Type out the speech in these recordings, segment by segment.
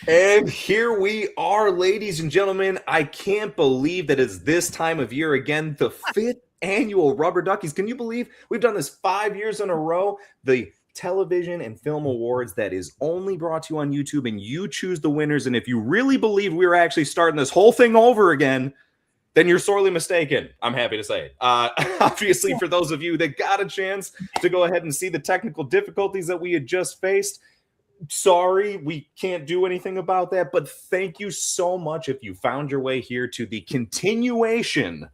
And here we are, ladies and gentlemen. I can't believe that it's this time of year again, the 5th annual Rubber Duckies. Can you believe we've done this 5 years in a row? The television and film awards that is only brought to you on YouTube, and you choose the winners. And if you really believe we're actually starting this whole thing over again, then you're sorely mistaken. I'm happy to say it. Obviously, for those of you that got a chance to go ahead and see the technical difficulties that we had just faced, sorry, we can't do anything about that, but thank you so much if you found your way here to the continuation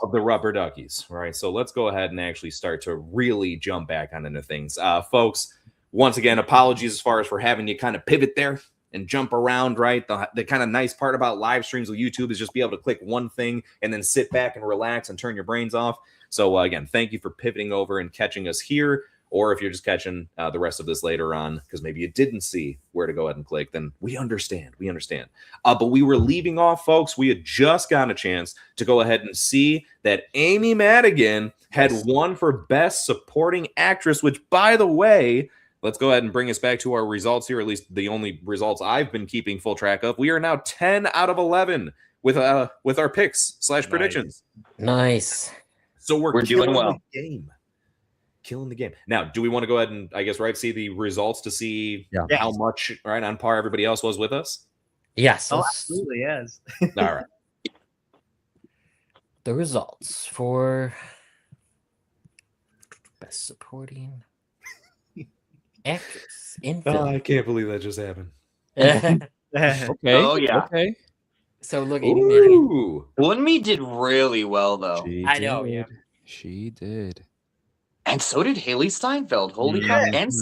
of the Rubber Duckies. All right, so let's go ahead and actually start to really jump back on into things. Folks, once again, apologies as far as for having you kind of pivot there and jump around, right? The kind of nice part about live streams with YouTube is just be able to click one thing and then sit back and relax and turn your brains off. So again, thank you for pivoting over and catching us here. Or if you're just catching the rest of this later on, because maybe you didn't see where to go ahead and click, then we understand. We understand. But we were leaving off, folks. We had just gotten a chance to go ahead and see that Amy Madigan had won for Best Supporting Actress, which, by the way, let's go ahead and bring us back to our results here, at least the only results I've been keeping full track of. We are now 10 out of 11 with our picks / predictions. Nice. So we're doing well. The game. Killing the game. Now, do we want to go ahead and, I guess, right, see the results to see how much, right, on par everybody else was with us? Yes. Oh, absolutely, yes. All right. The results for Best Supporting Actress in film. I can't believe that just happened. Okay. Oh, yeah. Okay. So look, Wunmi did really well, though. I know, yeah. She did. And so did Haley Steinfeld. Holy cow. And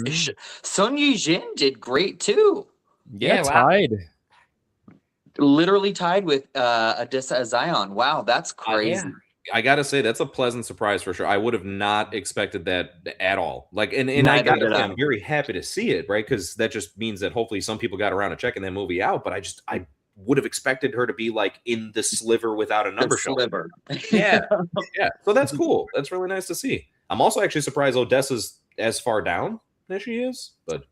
Sun Yee-jin did great, too. Yeah, tied. Literally tied with Adissa Zion. Wow, that's crazy. I gotta say, that's a pleasant surprise for sure. I would have not expected that at all. Like, and I gotta say, I'm very happy to see it, right? Because that just means that hopefully some people got around to checking that movie out. But I would have expected her to be like in the sliver without a number show. Yeah. So that's cool. That's really nice to see. I'm also actually surprised Odessa's as far down as she is, but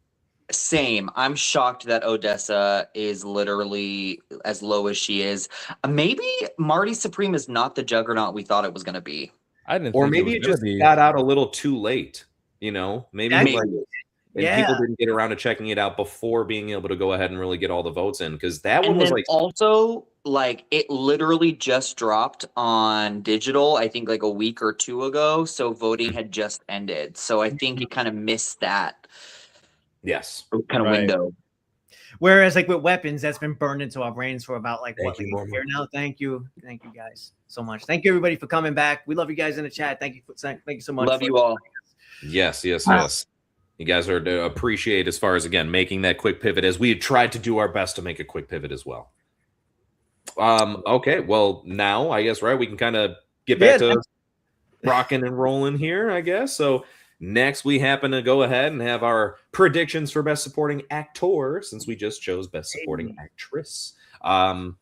same. I'm shocked that Odessa is literally as low as she is. Maybe Marty Supreme is not the juggernaut we thought it was going to be. I didn't. Or maybe it just got out a little too late. You know, maybe like, people didn't get around to checking it out before being able to go ahead and really get all the votes in, because that one was like also like it literally just dropped on digital, I think like a week or two ago. So voting had just ended. So I think it kind of missed that. Yes. Kind of window. Whereas like with weapons, that's been burned into our brains for about like a year now. Thank you guys so much. Thank you everybody for coming back. We love you guys in the chat. Thank you so much. Love you all. Yes. You guys are to appreciate as far as, again, making that quick pivot, as we had tried to do our best to make a quick pivot as well. Okay, well, now I guess, right, we can kind of get back to rocking and rolling here, I guess. So next we happen to go ahead and have our predictions for Best Supporting Actor, since we just chose Best Supporting Actress.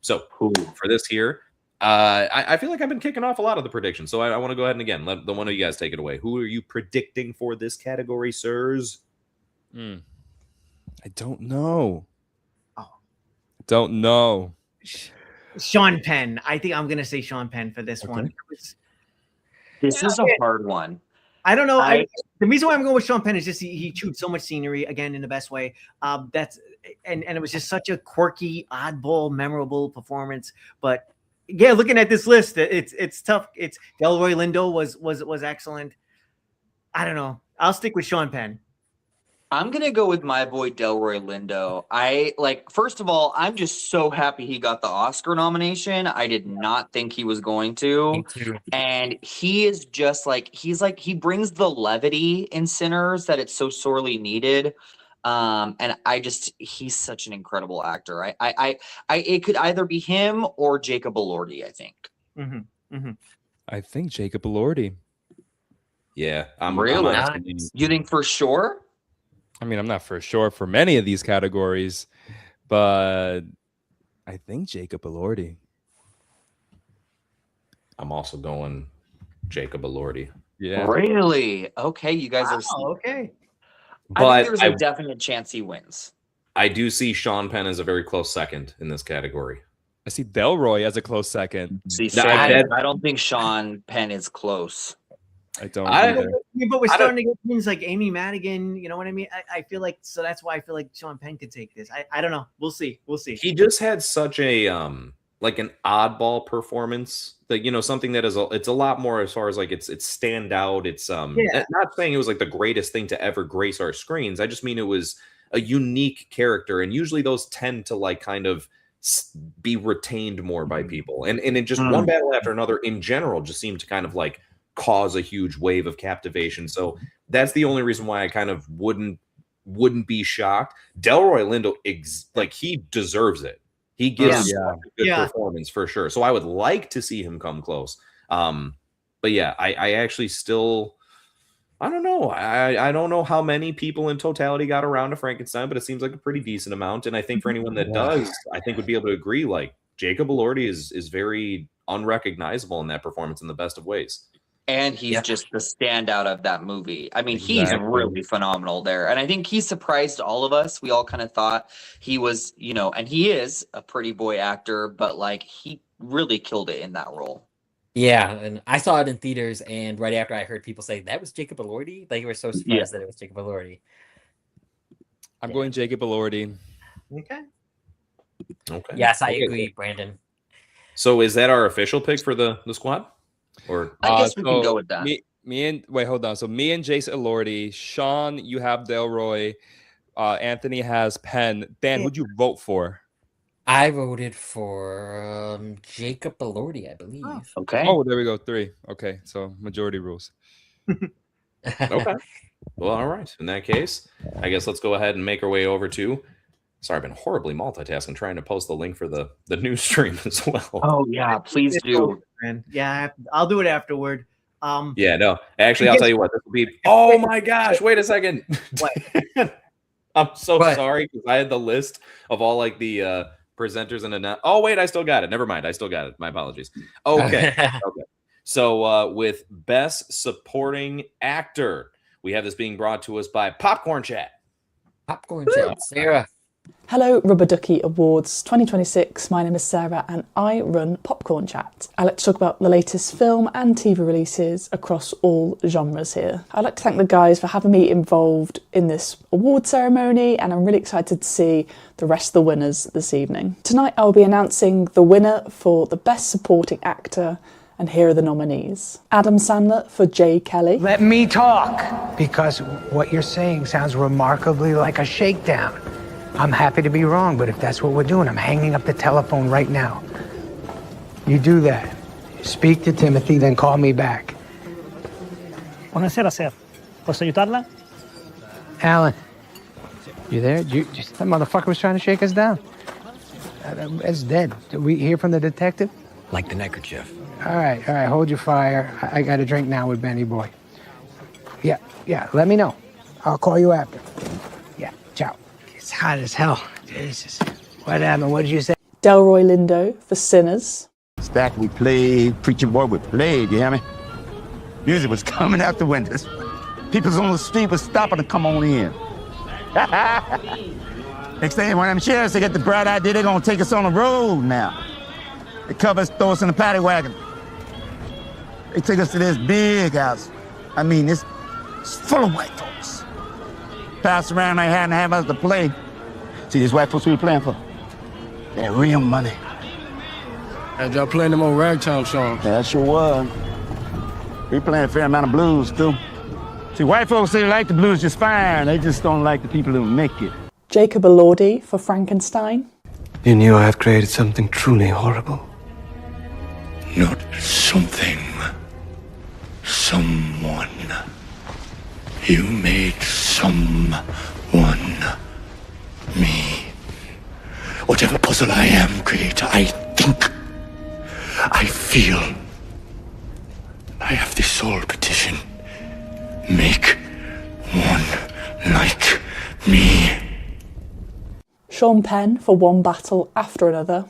So for this here, I feel like I've been kicking off a lot of the predictions, so I want to go ahead and again let one of you guys take it away. Who are you predicting for this category, sirs? I don't know. Don't know. Sean Penn. I think I'm gonna say Sean Penn for this one. This is a hard one. I don't know. The reason why I'm going with Sean Penn is just he chewed so much scenery, again, in the best way. And it was just such a quirky, oddball, memorable performance. But yeah, looking at this list, it's tough. It's Delroy Lindo was excellent. I don't know. I'll stick with Sean Penn. I'm going to go with my boy Delroy Lindo. First of all, I'm just so happy he got the Oscar nomination. I did not think he was going to. Me too. And he is just he brings the levity in Sinners that it's so sorely needed. And he's such an incredible actor. It could either be him or Jacob Elordi, I think. I think Jacob Elordi. Yeah. You think for sure? I mean, I'm not for sure for many of these categories, but I think Jacob Elordi. I'm also going Jacob Elordi. Yeah. Really? Okay, you guys are okay. But I think there's a definite chance he wins. I do see Sean Penn as a very close second in this category. I see Delroy as a close second. See, No, I don't think Sean Penn is close. I don't I- either. But we're I starting to get things like Amy Madigan. You know what I mean? I feel like, so that's why I feel like Sean Penn could take this. I don't know. We'll see. We'll see. He just had such a like an oddball performance that, you know, something that is it's a lot more as far as like it's stand out. It's not saying it was like the greatest thing to ever grace our screens. I just mean it was a unique character, and usually those tend to like kind of be retained more by people. And it just one battle after another in general just seemed to kind of like cause a huge wave of captivation. So that's the only reason why I kind of wouldn't be shocked. Delroy Lindo, like he deserves it. He gives a good performance for sure. So I would like to see him come close. But yeah, I actually still, I don't know. I don't know how many people in totality got around to Frankenstein, but it seems like a pretty decent amount. And I think for anyone that does, I think would be able to agree, like Jacob Elordi is very unrecognizable in that performance in the best of ways. And he's just the standout of that movie. I mean, he's really phenomenal there. And I think he surprised all of us. We all kind of thought he was, you know, and he is a pretty boy actor, but like he really killed it in that role. Yeah, and I saw it in theaters, and right after I heard people say that was Jacob Elordi, like, you were so surprised that it was Jacob Elordi. I'm going Jacob Elordi. Okay. Yes, I agree, Brandon. So is that our official pick for the squad? Or I guess we can go with that. Me and wait, hold on. So me and Jace Elordi, Sean, you have Delroy, Anthony has Penn. Dan, who'd you vote for? I voted for Jacob Elordi, I believe. Okay. Oh, there we go. 3. Okay, so majority rules. Okay. Well, all right. In that case, I guess let's go ahead and make our way over to. Sorry, I've been horribly multitasking, trying to post the link for the news stream as well. Oh yeah, please do. Yeah, I'll do it afterward. Yeah, no. Actually, I'll tell you what. This will be. Oh my gosh! Wait a second. What? I'm so sorry because I had the list of all like the presenters and oh wait, I still got it. Never mind, I still got it. My apologies. Okay. Okay. So with Best Supporting Actor, we have this being brought to us by Popcorn Chat. Popcorn Chat, Sarah. Hello, Rubber Ducky Awards 2026. My name is Sarah and I run Popcorn Chat. I like to talk about the latest film and TV releases across all genres here. I'd like to thank the guys for having me involved in this award ceremony, and I'm really excited to see the rest of the winners this evening. Tonight I'll be announcing the winner for the Best Supporting Actor, and here are the nominees. Adam Sandler for Jay Kelly. Let me talk, because what you're saying sounds remarkably like a shakedown. I'm happy to be wrong, but if that's what we're doing, I'm hanging up the telephone right now. You do that. Speak to Timothy, then call me back. Buonasera, sir. Posso aiutarla? Alan, you there? That motherfucker was trying to shake us down. It's dead. Did we hear from the detective? Like the neckerchief. All right, hold your fire. I got a drink now with Benny Boy. Yeah, let me know. I'll call you after. Yeah, ciao. It's hot as hell. Jesus. What happened? What did you say? Delroy Lindo for Sinners. Stack we played, preaching boy we played, you hear me? Music was coming out the windows. People on the street was stopping to come on in. Next thing, one of them sheriffs, they get the bright idea they're gonna take us on the road now. They cover us, throw us in a paddy wagon. They took us to this big house. I mean, it's full of white folks. Passed around, they hadn't have us to play. See, these white folks we were playing for? They're real money. Had y'all playing them old ragtime songs? Yeah, that sure was. We playing a fair amount of blues, too. See, white folks, they like the blues just fine. They just don't like the people who make it. Jacob Elordi for Frankenstein. You knew I had created something truly horrible. Not something. Someone. You made someone me. Whatever puzzle I am, Creator, I think, I feel. I have the sole petition. Make one like me. Sean Penn for One Battle After Another.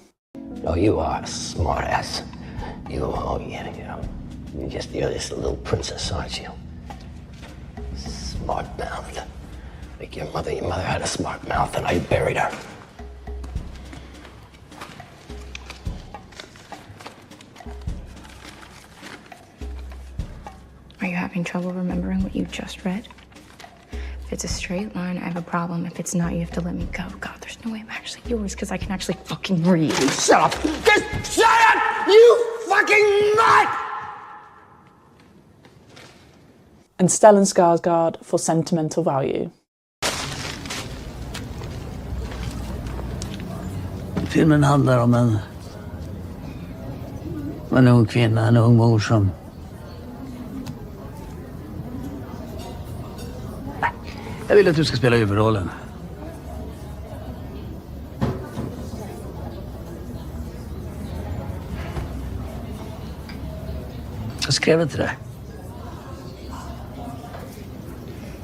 Oh, you are a smart ass. You're you're this little princess, aren't you? Smart mouth. Like your mother had a smart mouth and I buried her. Are you having trouble remembering what you just read? If it's a straight line, I have a problem. If it's not, you have to let me go. God, there's no way I'm actually yours because I can actually fucking read. Shut up! Just shut up! You fucking nut! And Stellan Skarsgård for sentimental value. Filmen handlar om en ung kvinna, en ung mor som... Jag vill att du ska spela huvudrollen. Jag skrev inte det.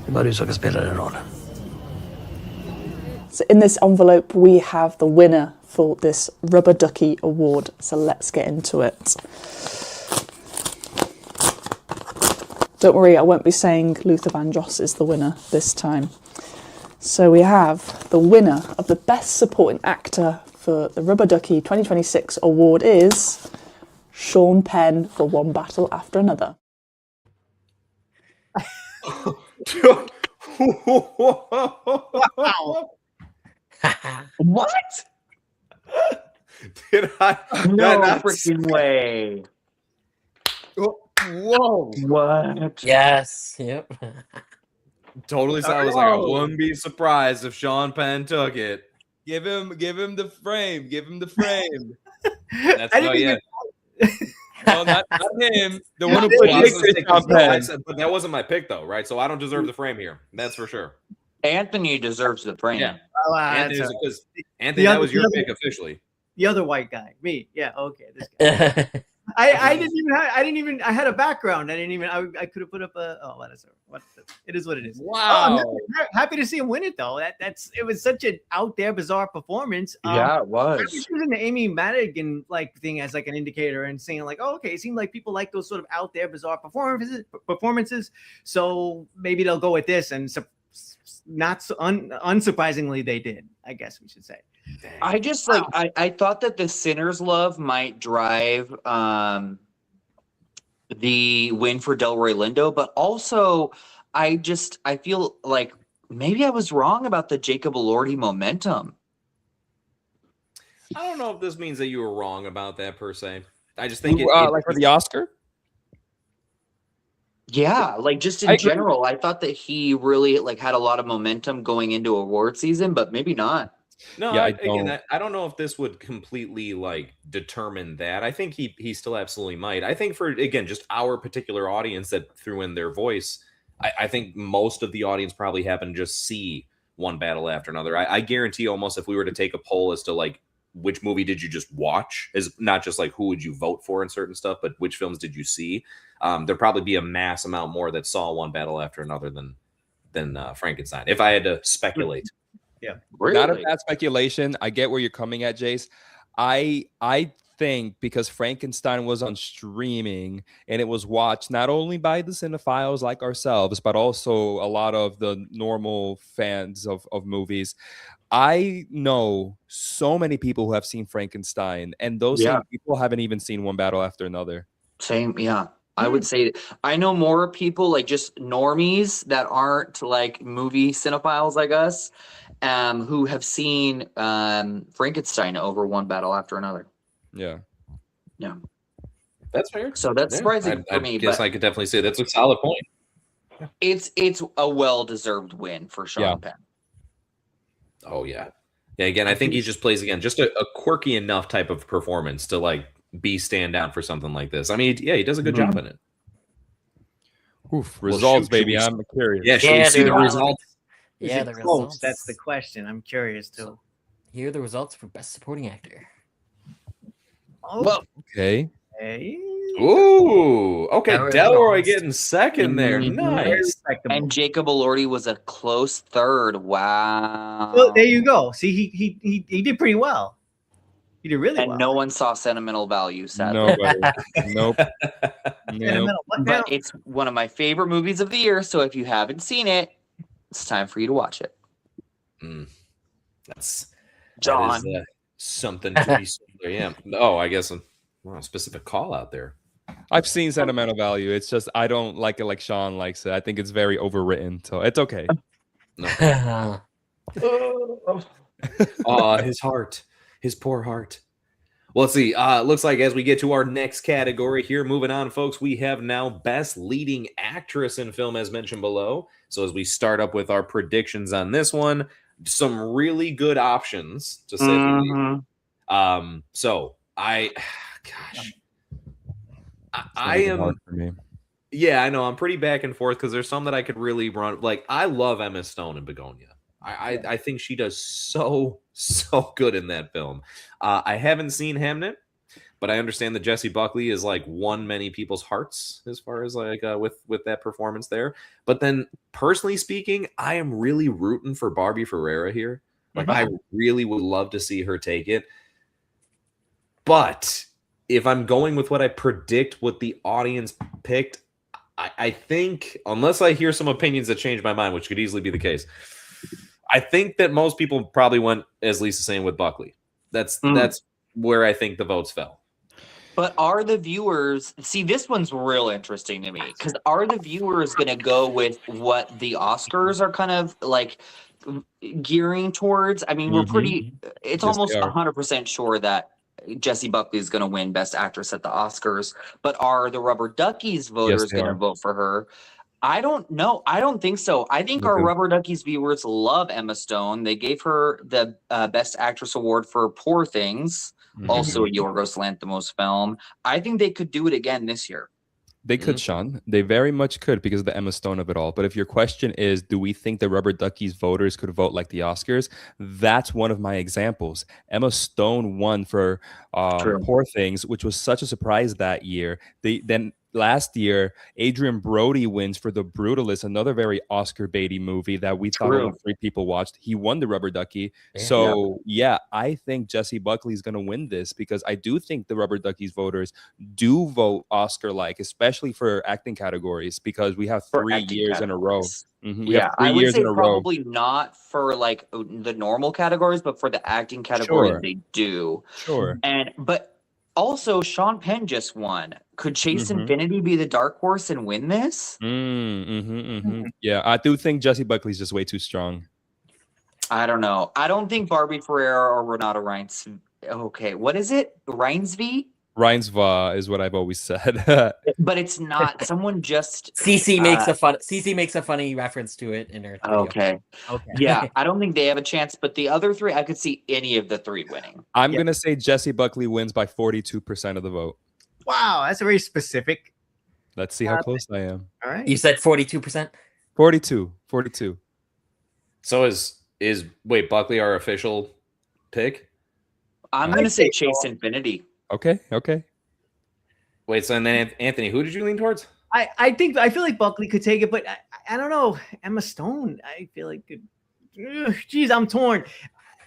Det är bara du som kan spela den rollen. So in this envelope we have the winner for this Rubber Ducky award. So let's get into it. Don't worry, I won't be saying Luther Vandross is the winner this time. So we have the winner of the Best Supporting Actor for the Rubber Ducky 2026 award is Sean Penn for One Battle After Another. Wow. What? Did I? No freaking way. Whoa! What? Yes. Yep. Totally sounds like I wouldn't be surprised if Sean Penn took it. Give him the frame. Give him the frame. That's I didn't yeah. No, not him. The one who Well, put I was Sean gonna say, 'cause Penn. but that wasn't my pick, though, right? So I don't deserve the frame here. That's for sure. Anthony deserves the frame. Yeah. Oh, Anthony, that's because Anthony, that was your pick officially. the other white guy, me. Yeah, okay. This guy. I had a background. I could have put up it is what it is. Wow. Oh, I'm happy to see him win it though. It was such an out there bizarre performance. Yeah, it I was. was using the Amy Madigan thing as like an indicator and saying like, oh, okay, it seemed like people like those sort of out there bizarre performances. So maybe they'll go with this, and not so unsurprisingly they did. I guess we should say. I just I thought that the Sinner's Love might drive the win for Delroy Lindo, but also I feel like maybe I was wrong about the Jacob Elordi momentum. I don't know if this means that you were wrong about that per se. I just think like for the Oscar. Yeah, like just in general, I thought that he really had a lot of momentum going into award season, but maybe not. No, yeah, I don't know if this would completely determine that. I think he still absolutely might. I think for just our particular audience that threw in their voice, I think most of the audience probably happened to just see One Battle After Another. I guarantee almost if we were to take a poll as to which movie did you just watch, is not just who would you vote for and certain stuff, but which films did you see? There'd probably be a mass amount more that saw One Battle After Another than Frankenstein, if I had to speculate. Yeah, really? Not a bad speculation. I get where you're coming at, Jace. I think because Frankenstein was on streaming and it was watched not only by the cinephiles like ourselves, but also a lot of the normal fans of movies. I know so many people who have seen Frankenstein, and those same people haven't even seen One Battle After Another. Same, yeah. I would say I know more people just normies that aren't movie cinephiles like us, who have seen Frankenstein over One Battle After Another. Yeah. Yeah. That's fair. So that's surprising for me. I guess I could definitely say that's a solid point. It's a well-deserved win for Sean Penn. Oh, yeah. Yeah, again, I think he just plays, just a quirky enough type of performance to, be stand out for something like this. I mean, he does a good job in it. Oof, results, baby. I'm curious. Yeah, should we see the results? Yeah, the results. That's the question. I'm curious, too. Here are the results for Best Supporting Actor. Oh, well, okay. Ooh, okay. Delroy getting second there. Nice. And Jacob Elordi was a close third. Wow. Well, there you go. See, he did pretty well. He did really well. And no one saw Sentimental Value, sadly. Nobody. Nope. But it's one of my favorite movies of the year. So if you haven't seen it, It's time for you to watch it. That John. is something to be said. Yeah. Oh, I guess a specific call out there. I've seen sentimental value. It's just I don't like it like Sean likes it. I think it's very overwritten, so it's okay. Oh, his heart, his poor heart. Well, let's see. Looks like as we get to our next category here, moving on, folks, we have now Best Leading Actress in Film, as mentioned below. So as we start up with our predictions on this one, some really good options to say the least. So I am. Hard for me. Yeah, I know. I'm pretty back and forth because there's some that I could really run. Like, I love Emma Stone in Begonia. I think she does so good in that film. I haven't seen Hamnet, but I understand that Jessie Buckley is like won many people's hearts as far as like with that performance there. But then personally speaking, I am really rooting for Barbie Ferreira here. Like, I really would love to see her take it. But if I'm going with what I predict what the audience picked, I think, unless I hear some opinions that change my mind, which could easily be the case, I think that most people probably went, as Lisa saying, with Buckley. That's where I think the votes fell. But are the viewers, see, this one's real interesting to me, because are the viewers going to go with what the Oscars are kind of like gearing towards? I mean, we're pretty, it's almost 100% sure that Jessie Buckley is going to win Best Actress at the Oscars, but are the Rubber Duckies voters going to vote for her? I don't know. I don't think so. I think our Rubber Duckies viewers love Emma Stone. They gave her the Best Actress award for Poor Things, also a Yorgos Lanthimos film. I think they could do it again this year. They could, Sean. They very much could because of the Emma Stone of it all. But if your question is, do we think the Rubber Duckies voters could vote like the Oscars? That's one of my examples. Emma Stone won for Poor Things, which was such a surprise that year. Then last year, Adrian Brody wins for The Brutalist, another very Oscar baity movie that we thought only 3 people watched. He won the Rubber Ducky. I think Jessie Buckley is going to win this because I do think the Rubber Duckies voters do vote Oscar-like, especially for acting categories, because we have 3 years in a row. I would say probably not for like the normal categories, but for the acting categories, they do. But also, Sean Penn just won. Could Chase Infinity be the dark horse and win this? Yeah, I do think Jessie Buckley's just way too strong. I don't know. I don't think Barbie Ferreira or Renata Reins. Okay, what is it? Reinsve? Reinsva is what I've always said. But it's not. Someone just Cece makes a funny reference to it in her video. Okay. Yeah, I don't think they have a chance, but the other 3, I could see any of the 3 winning. I'm gonna say Jessie Buckley wins by 42% of the vote. Wow, that's a very specific. Let's see how close I am. All right. You said 42%? 42. So is Buckley our official pick? I'm gonna say Chase Infinity. Okay. Wait, so and then Anthony, who did you lean towards? I feel like Buckley could take it, but I don't know. Emma Stone, I feel like could. Geez, I'm torn.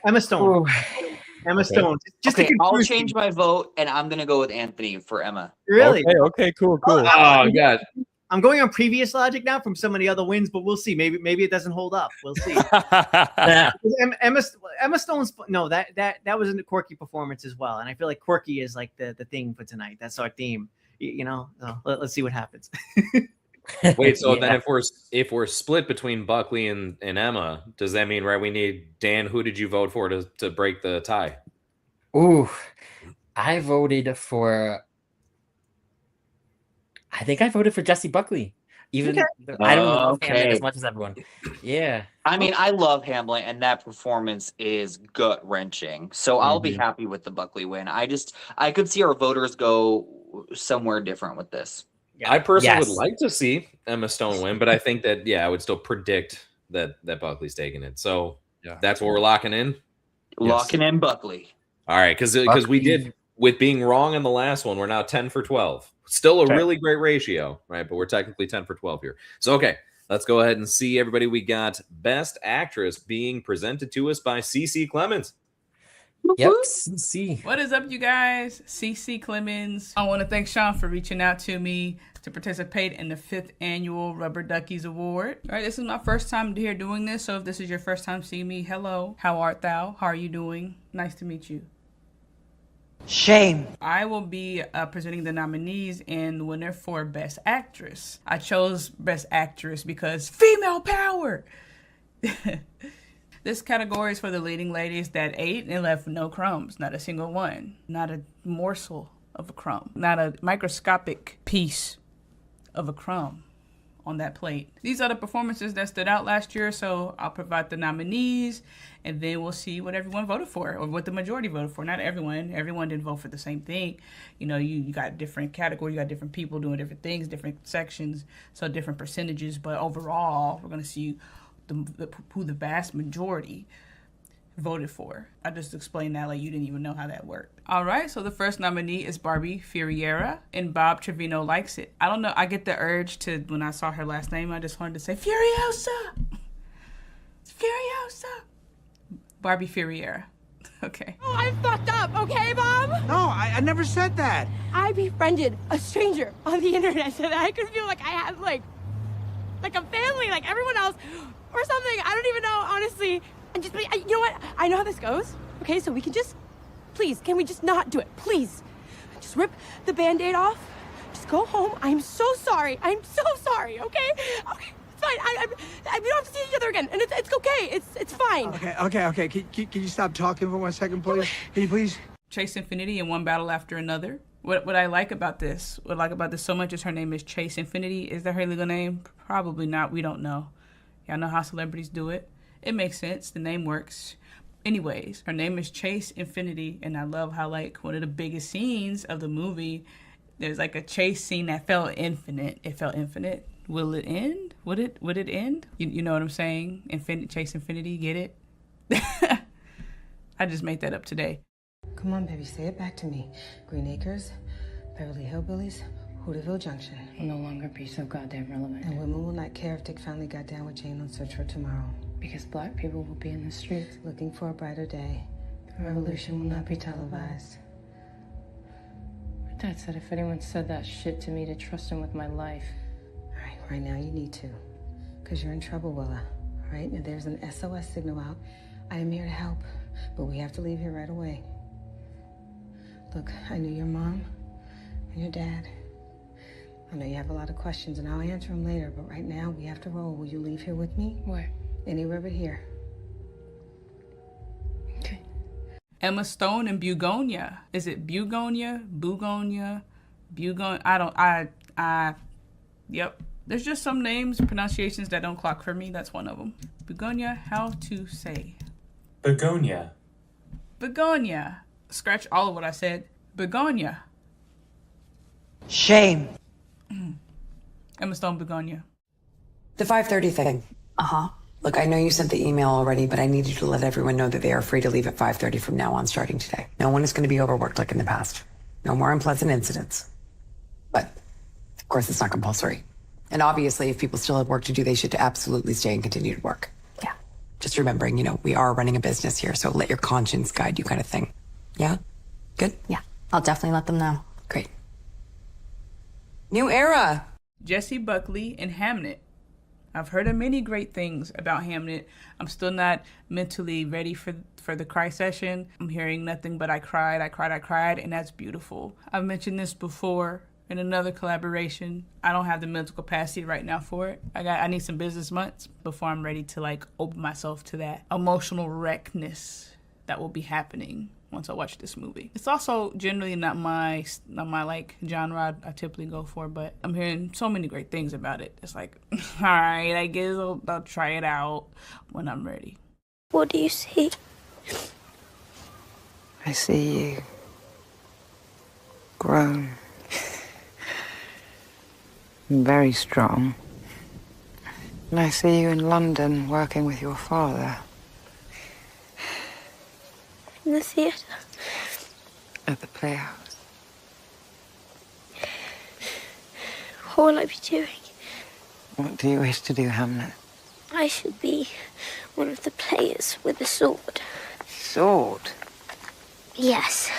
Emma Stone. Emma Stone. Just I'll change my vote, and I'm gonna go with Anthony for Emma. Really? Okay, cool. Oh God. I'm going on previous logic now from some of the other wins, but we'll see. Maybe it doesn't hold up. We'll see. Emma Stone's that was a quirky performance as well, and I feel like quirky is like the thing for tonight. That's our theme, So let's see what happens. Wait, so then if we're split between Buckley and Emma, does that mean we need Dan? Who did you vote for to break the tie? Ooh, I voted for. I think I voted for Jessie Buckley. Even I don't love Hamlet as much as everyone. Yeah. I mean, I love Hamlet, and that performance is gut wrenching. So I'll be happy with the Buckley win. I could see our voters go somewhere different with this. I personally would like to see Emma Stone win, but I think that I would still predict that Buckley's taking it. So that's what we're locking in. Locking in Buckley. All right, because we did with being wrong in the last one. We're now 10 for 12. Still a really great ratio, right? But we're technically 10 for 12 here. So okay, let's go ahead and see everybody. We got Best Actress being presented to us by CeCe Clemens. Yep, CC. What is up, you guys? CC Clemens. I want to thank Sean for reaching out to me to participate in the 5th annual Rubber Duckies Award. All right, this is my first time here doing this, so if this is your first time seeing me, hello. How art thou? How are you doing? Nice to meet you. Shame. I will be presenting the nominees and the winner for Best Actress. I chose Best Actress because female power. This category is for the leading ladies that ate and left no crumbs, not a single one, not a morsel of a crumb, not a microscopic piece of a crumb on that plate. These are the performances that stood out last year, so I'll provide the nominees, and then we'll see what everyone voted for, or what the majority voted for. Not everyone. Everyone didn't vote for the same thing. You know, you got different categories, you got different people doing different things, different sections, so different percentages, but overall, we're going to see who the vast majority voted for. I just explained that like you didn't even know how that worked. All right, so the first nominee is Barbie Ferreira, and Bob Trevino likes it. I don't know, I get the urge to, when I saw her last name, I just wanted to say, Furiosa! Furiosa! Barbie Ferreira. Okay. Oh, I'm fucked up, okay, Bob? No, I never said that. I befriended a stranger on the internet so that I could feel like I had, like a family, like everyone else, or something. I don't even know, honestly. And just, you know what? I know how this goes, okay? So we can just, please, can we just not do it? Please. Just rip the Band-Aid off. Just go home. I'm so sorry. I'm so sorry, okay? Okay, it's fine. We don't have to see each other again, and it's okay. It's fine. Okay. Can you stop talking for 1 second, please? Can you please? Chase Infinity in one battle after another. What I like about this, so much is her name is Chase Infinity. Is that her legal name? Probably not. We don't know. Y'all know how celebrities do it. It makes sense. The name works. Anyways, her name is Chase Infinity, and I love how, like, one of the biggest scenes of the movie, there's like a chase scene that felt infinite. It felt infinite. Will it end? Would it end? You know what I'm saying? Chase Infinity, get it? I just made that up today. Come on, baby, say it back to me. Green Acres, Beverly Hillbillies, Hooterville Junction. Will no longer be so goddamn relevant. And women will not care if Dick finally got down with Jane on Search for Tomorrow. Because black people will be in the streets. Looking for a brighter day. The revolution will not be televised. My dad said if anyone said that shit to me to trust him with my life. All right, right now you need to. Because you're in trouble, Willa. All right, and there's an SOS signal out. I am here to help, but we have to leave here right away. Look, I knew your mom and your dad. I know you have a lot of questions, and I'll answer them later, but right now, we have to roll. Will you leave here with me? Where? Anywhere but here. Okay. Emma Stone and Bugonia. Is it Bugonia? Bugonia? Yep. There's just some names, pronunciations that don't clock for me. That's one of them. Bugonia, how to say? Begonia. Begonia. Scratch all of what I said. Begonia. Shame. Emma Stone, Begonia. The 5:30 thing. Look, I know you sent the email already, but I need you to let everyone know that they are free to leave at 5:30 from now on, starting today. No one is going to be overworked like in the past. No more unpleasant incidents. But, of course, it's not compulsory. And obviously, if people still have work to do, they should absolutely stay and continue to work. Yeah. Just remembering, we are running a business here, so let your conscience guide you kind of thing. Yeah? Good? Yeah, I'll definitely let them know. Great. New era! Jessie Buckley and Hamnet. I've heard of many great things about Hamnet. I'm still not mentally ready for the cry session. I'm hearing nothing but I cried, and that's beautiful. I've mentioned this before in another collaboration. I don't have the mental capacity right now for it. I need some business months before I'm ready to open myself to that emotional wreckness that will be happening once I watch this movie. It's also generally not my genre I typically go for, but I'm hearing so many great things about it. It's like, all right, I guess I'll try it out when I'm ready. What do you see? I see you. Grown. Very strong. And I see you in London working with your father. In the theatre. At the Playhouse. What will I be doing? What do you wish to do, Hamlet? I shall be one of the players with the sword. Sword? Yes.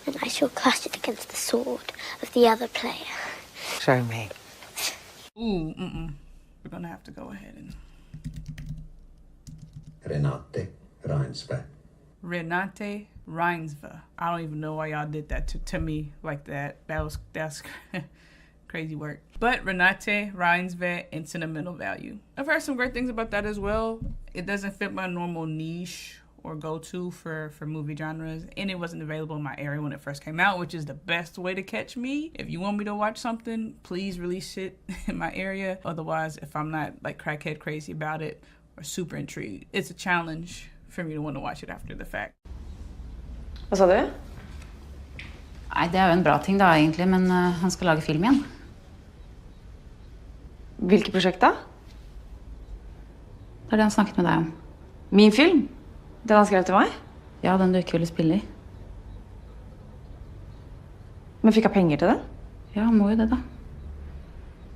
And I shall clash it against the sword of the other player. Show me. Ooh, we're gonna have to go ahead and Renate Reinsve. Renate Reinsve. I don't even know why y'all did that to me like that. That's crazy work. But Renate Reinsve in Sentimental Value. I've heard some great things about that as well. It doesn't fit my normal niche or go-to for movie genres, and it wasn't available in my area when it first came out, which is the best way to catch me. If you want me to watch something, please release it in my area. Otherwise, if I'm not like crackhead crazy about it or super intrigued, it's a challenge for me to want to watch it after the fact. Hva sa du? Nei, det jo en bra ting da, egentlig, men han skal lage film igjen. Hvilket prosjekt da? Det det han snakket med deg om. Min film? Den han skrev til meg? Ja, den du ikke ville spille I. Men fikk han penger til den? Ja, han må jo det da.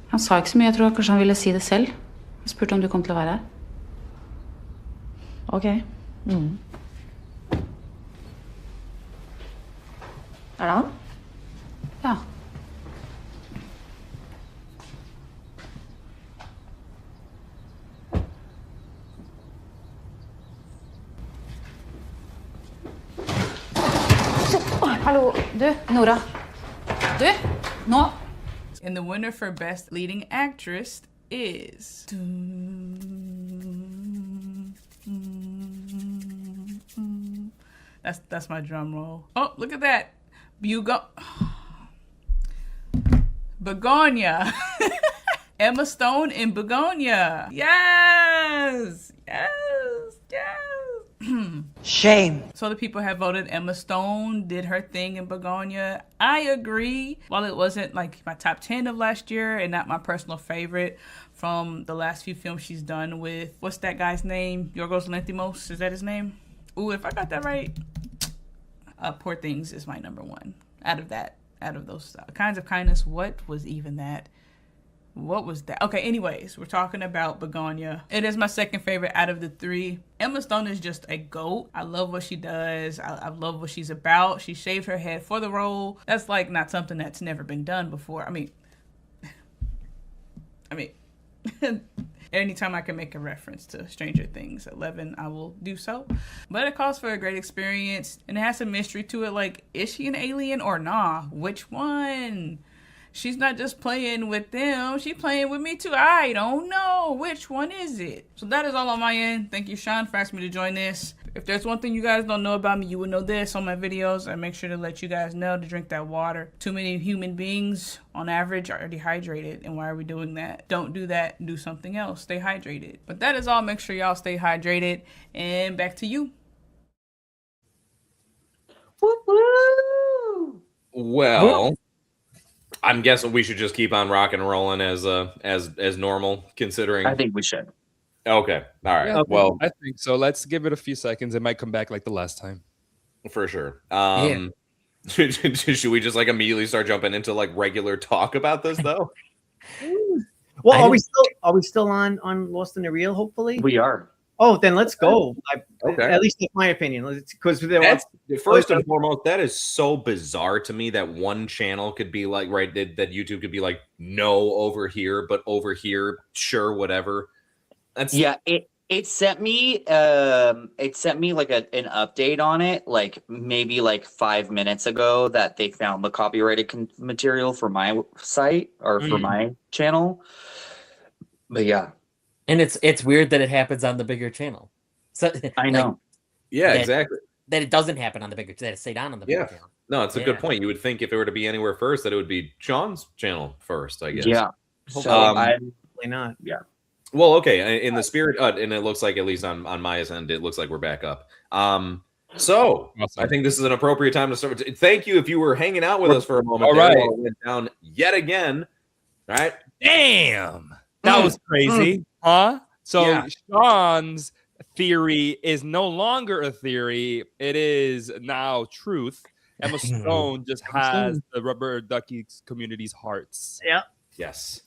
Han sa ikke så mye, jeg tror kanskje han ville si det selv. Han spurte om du kom til å være her. Ok. Det han? Ja. Hallo, du, Nora. Du, nå. And the winner for Best Leading Actress is... That's my drum roll. Oh, look at that. Begonia. Emma Stone in Begonia. Yes! Yes! Yes! Shame. So the people have voted Emma Stone did her thing in Begonia. I agree. While it wasn't like my top 10 of last year and not my personal favorite from the last few films she's done with, what's that guy's name? Yorgos Lanthimos, is that his name? Ooh, if I got that right. Poor Things is my number one out of those kinds of kindness. What was even that? What was that? Okay, anyways, we're talking about Begonia. It is my second favorite out of the three. Emma Stone is just a GOAT. I love what she does. I love what she's about. She shaved her head for the role. That's like not something that's never been done before. I mean, anytime I can make a reference to Stranger Things 11, I will do so. But it calls for a great experience, and it has some mystery to it. Like, is she an alien or nah? Which one? She's not just playing with them. She's playing with me too. I don't know. Which one is it? So that is all on my end. Thank you, Sean, for asking me to join this. If there's one thing you guys don't know about me, you would know this on my videos. I make sure to let you guys know to drink that water. Too many human beings, on average, are dehydrated. And why are we doing that? Don't do that. Do something else. Stay hydrated. But that is all. Make sure y'all stay hydrated. And back to you. Woo-woo! Well, I'm guessing we should just keep on rocking and rolling as normal, considering. I think we should. Okay. All right. Yeah, well, I think so. Let's give it a few seconds. It might come back like the last time. For sure. Should we just like immediately start jumping into like regular talk about this though? Well, are we still on Lost in the Reel? Hopefully, we are. Oh, then let's go. Okay. At least that's my opinion. Because first and foremost, that is so bizarre to me that one channel could be like that YouTube could be like no over here, but over here, sure, whatever. That's It sent me like an update on it, like maybe like 5 minutes ago, that they found the copyrighted material for my site or for my channel. But yeah. And it's weird that it happens on the bigger channel. So I know. Exactly. That it doesn't happen on the bigger, that it stayed on the bigger channel. No, it's a good point. You would think if it were to be anywhere first, that it would be Sean's channel first, I guess. Yeah. So probably not. Yeah. Well, okay. In the spirit, and it looks like, at least on my end, it looks like we're back up. So I think this is an appropriate time to start. Thank you if you were hanging out with us for a moment. All right. While it went down yet again. All right. Damn. That was crazy. Huh? So Sean's theory is no longer a theory. It is now truth. Emma Stone just has the Rubber Duckies community's hearts. Yeah. Yes.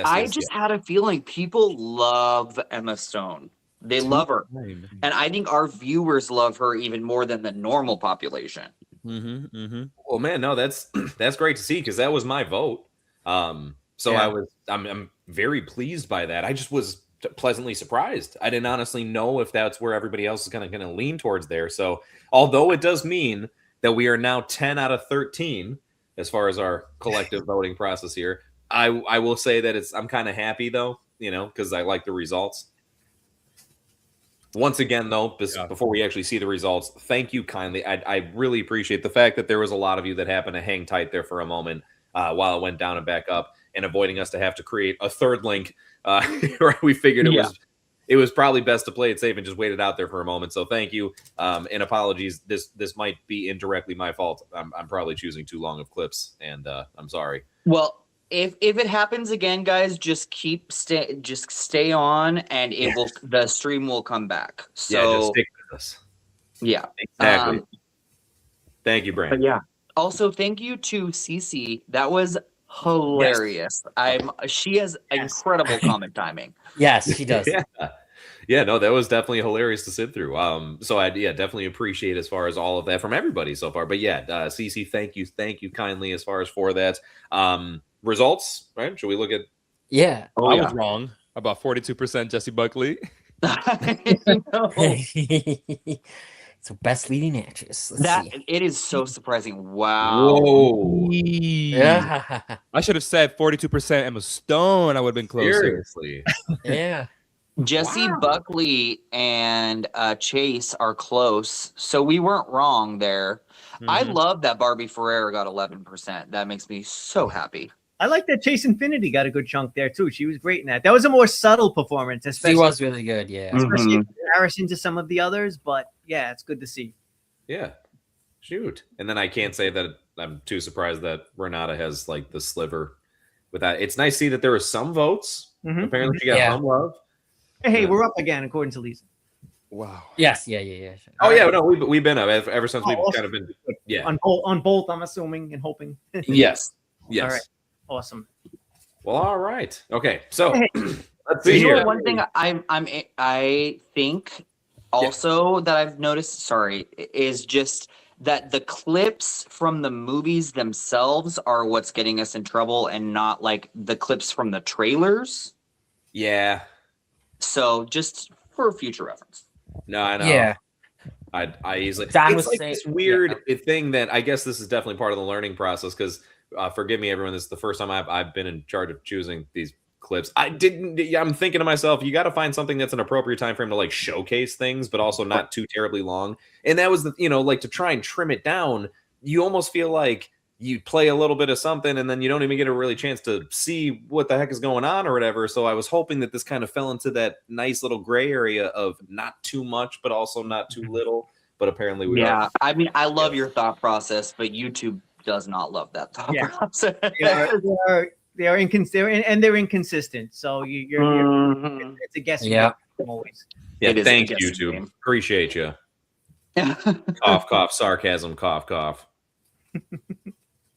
I just had a feeling people love Emma Stone. They love her. And I think our viewers love her even more than the normal population. Well, man, no, that's great to see because that was my vote. So Yeah. I'm very pleased by that. I just was pleasantly surprised. I didn't honestly know if that's where everybody else is going to lean towards there. So although it does mean that we are now 10 out of 13 as far as our collective voting process here, I will say that I'm kind of happy though, because I like the results. Once again, though, before we actually see the results, thank you kindly. I really appreciate the fact that there was a lot of you that happened to hang tight there for a moment while it went down and back up, and avoiding us to have to create a third link. Where we figured it was probably best to play it safe and just wait it out there for a moment. So thank you, and apologies. This might be indirectly my fault. I'm probably choosing too long of clips, and I'm sorry. Well, if it happens again, guys, just stay on, and the stream will come back. So just stick with us. Yeah, exactly. Thank you, Brandon. But yeah. Also, thank you to Cece. That was hilarious. She has incredible comment timing. Yes, she does. Yeah, no, that was definitely hilarious to sit through. So I definitely appreciate as far as all of that from everybody so far. But yeah, Cece, thank you kindly as far as for that. Results, right? Should we look at? Yeah, I was wrong about 42% Jessie Buckley. So best leading actress. It is so surprising. Wow. Whoa. Yeah. I should have said 42% Emma Stone. I would have been closer. Seriously. Yeah. Jessie Buckley and Chase are close, so we weren't wrong there. I love that Barbie Ferreira got 11%. That makes me so happy. I like that Chase Infinity got a good chunk there too. She was great in that. That was a more subtle performance, especially. She was really good, yeah. Especially in comparison to some of the others, but yeah, it's good to see. Yeah. Shoot. And then I can't say that I'm too surprised that Renata has like the sliver with that. It's nice to see that there were some votes. Apparently she got some love. Hey, we're up again according to Lisa. Wow. Yes, yeah. Oh yeah, no, we've been up ever since we've kind of been on both. I'm assuming and hoping. Yes. All right. Awesome. Well, all right. Okay, so let's You see know here. one thing I think also that I've noticed, is just that the clips from the movies themselves are what's getting us in trouble, and not like the clips from the trailers. Yeah. So just for future reference. No, I know. Yeah. I easily. Don It's was like saying- this weird thing that I guess this is definitely part of the learning process because forgive me, everyone. This is the first time I've been in charge of choosing these clips. I'm thinking to myself, you got to find something that's an appropriate time frame to like showcase things, but also not too terribly long. And that was like to try and trim it down. You almost feel like you play a little bit of something and then you don't even get a really chance to see what the heck is going on or whatever. So I was hoping that this kind of fell into that nice little gray area of not too much, but also not too little. But apparently we are. I mean, I love your thought process, but YouTube does not love that thought process. They're inconsistent. So you're it's a guessing game always. Yeah, It is thank a you, guessing YouTube. game. Appreciate you. Cough, cough, sarcasm, cough, cough.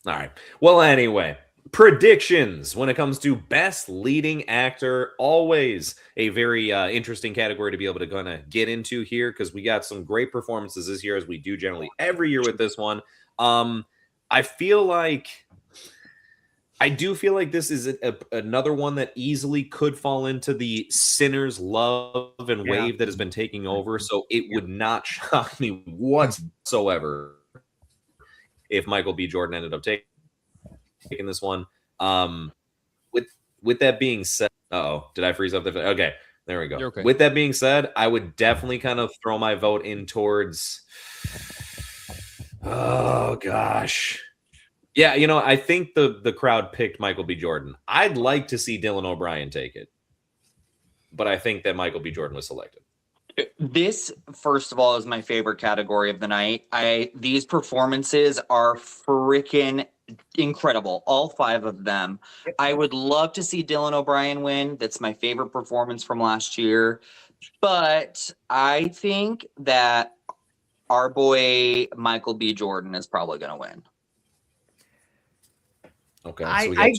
All right. Well, anyway, predictions when it comes to best leading actor. Always a very interesting category to be able to kind of get into here because we got some great performances this year, as we do generally every year with this one. I do feel like this is another one that easily could fall into the Sinners love and wave that has been taking over. So it would not shock me whatsoever if Michael B. Jordan ended up taking this one. With that being said, did I freeze up the? Okay, there we go. Okay. With that being said, I would definitely kind of throw my vote in towards. Oh gosh. Yeah, I think the crowd picked Michael B. Jordan. I'd like to see Dylan O'Brien take it, but I think that Michael B. Jordan was selected. This, first of all, is my favorite category of the night. These performances are freaking incredible. All 5 of them. I would love to see Dylan O'Brien win. That's my favorite performance from last year. But I think that our boy Michael B. Jordan is probably going to win. Okay, so I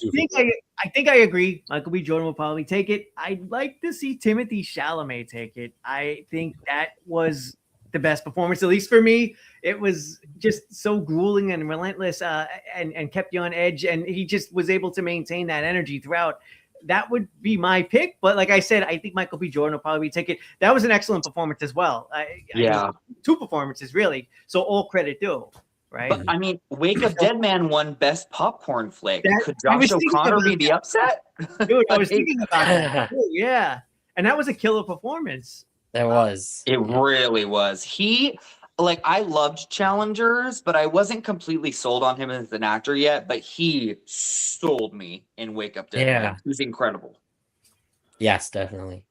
think I agree. Michael B. Jordan will probably take it. I'd like to see Timothée Chalamet take it. I think that was the best performance, at least for me. It was just so grueling and relentless, and kept you on edge. And he just was able to maintain that energy throughout. That would be my pick. But like I said, I think Michael B. Jordan will probably take it. That was an excellent performance as well. Two performances really. So all credit due. Right. But I mean, Wake Up Dead Man won Best Popcorn Flick. Could I was Josh thinking O'Connor about be the upset? Dude, I was thinking about that. too, yeah. And that was a killer performance. That was. It really was. I loved Challengers, but I wasn't completely sold on him as an actor yet. But he sold me in Wake Up Dead Man. He was incredible. Yes, definitely.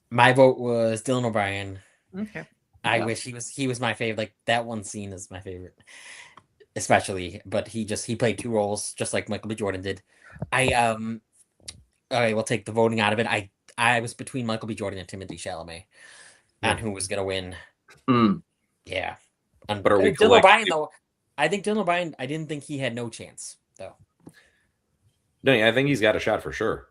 My vote was Dylan O'Brien. Okay. I wish he was my favorite. Like that one scene is my favorite, especially. But he played two roles just like Michael B. Jordan did. All right, we'll take the voting out of it. I was between Michael B. Jordan and Timothée Chalamet on who was gonna win. Yeah, but are we Dylan O'Brien though? I think Dylan O'Brien. I didn't think he had no chance though. No, I think he's got a shot for sure.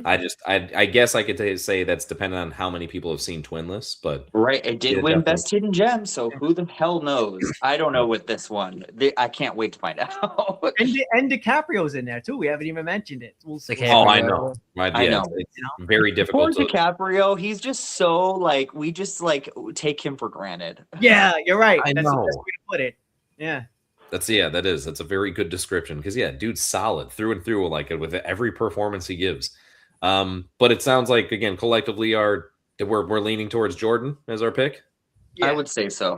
I guess I could say that's dependent on how many people have seen Twinless, but right, it did win Best Hidden Gem, so who the hell knows? I don't know with this one. I can't wait to find out. and DiCaprio's in there too. We haven't even mentioned it. We'll see. Oh, I know. I know. It's very difficult. Poor DiCaprio, he's just so we just take him for granted. Yeah, you're right. I That's know. the best way to put it. Yeah. That's a very good description because dude's solid through and through, with every performance he gives. But it sounds like again collectively we're leaning towards Jordan as our pick. Yeah. I would say so.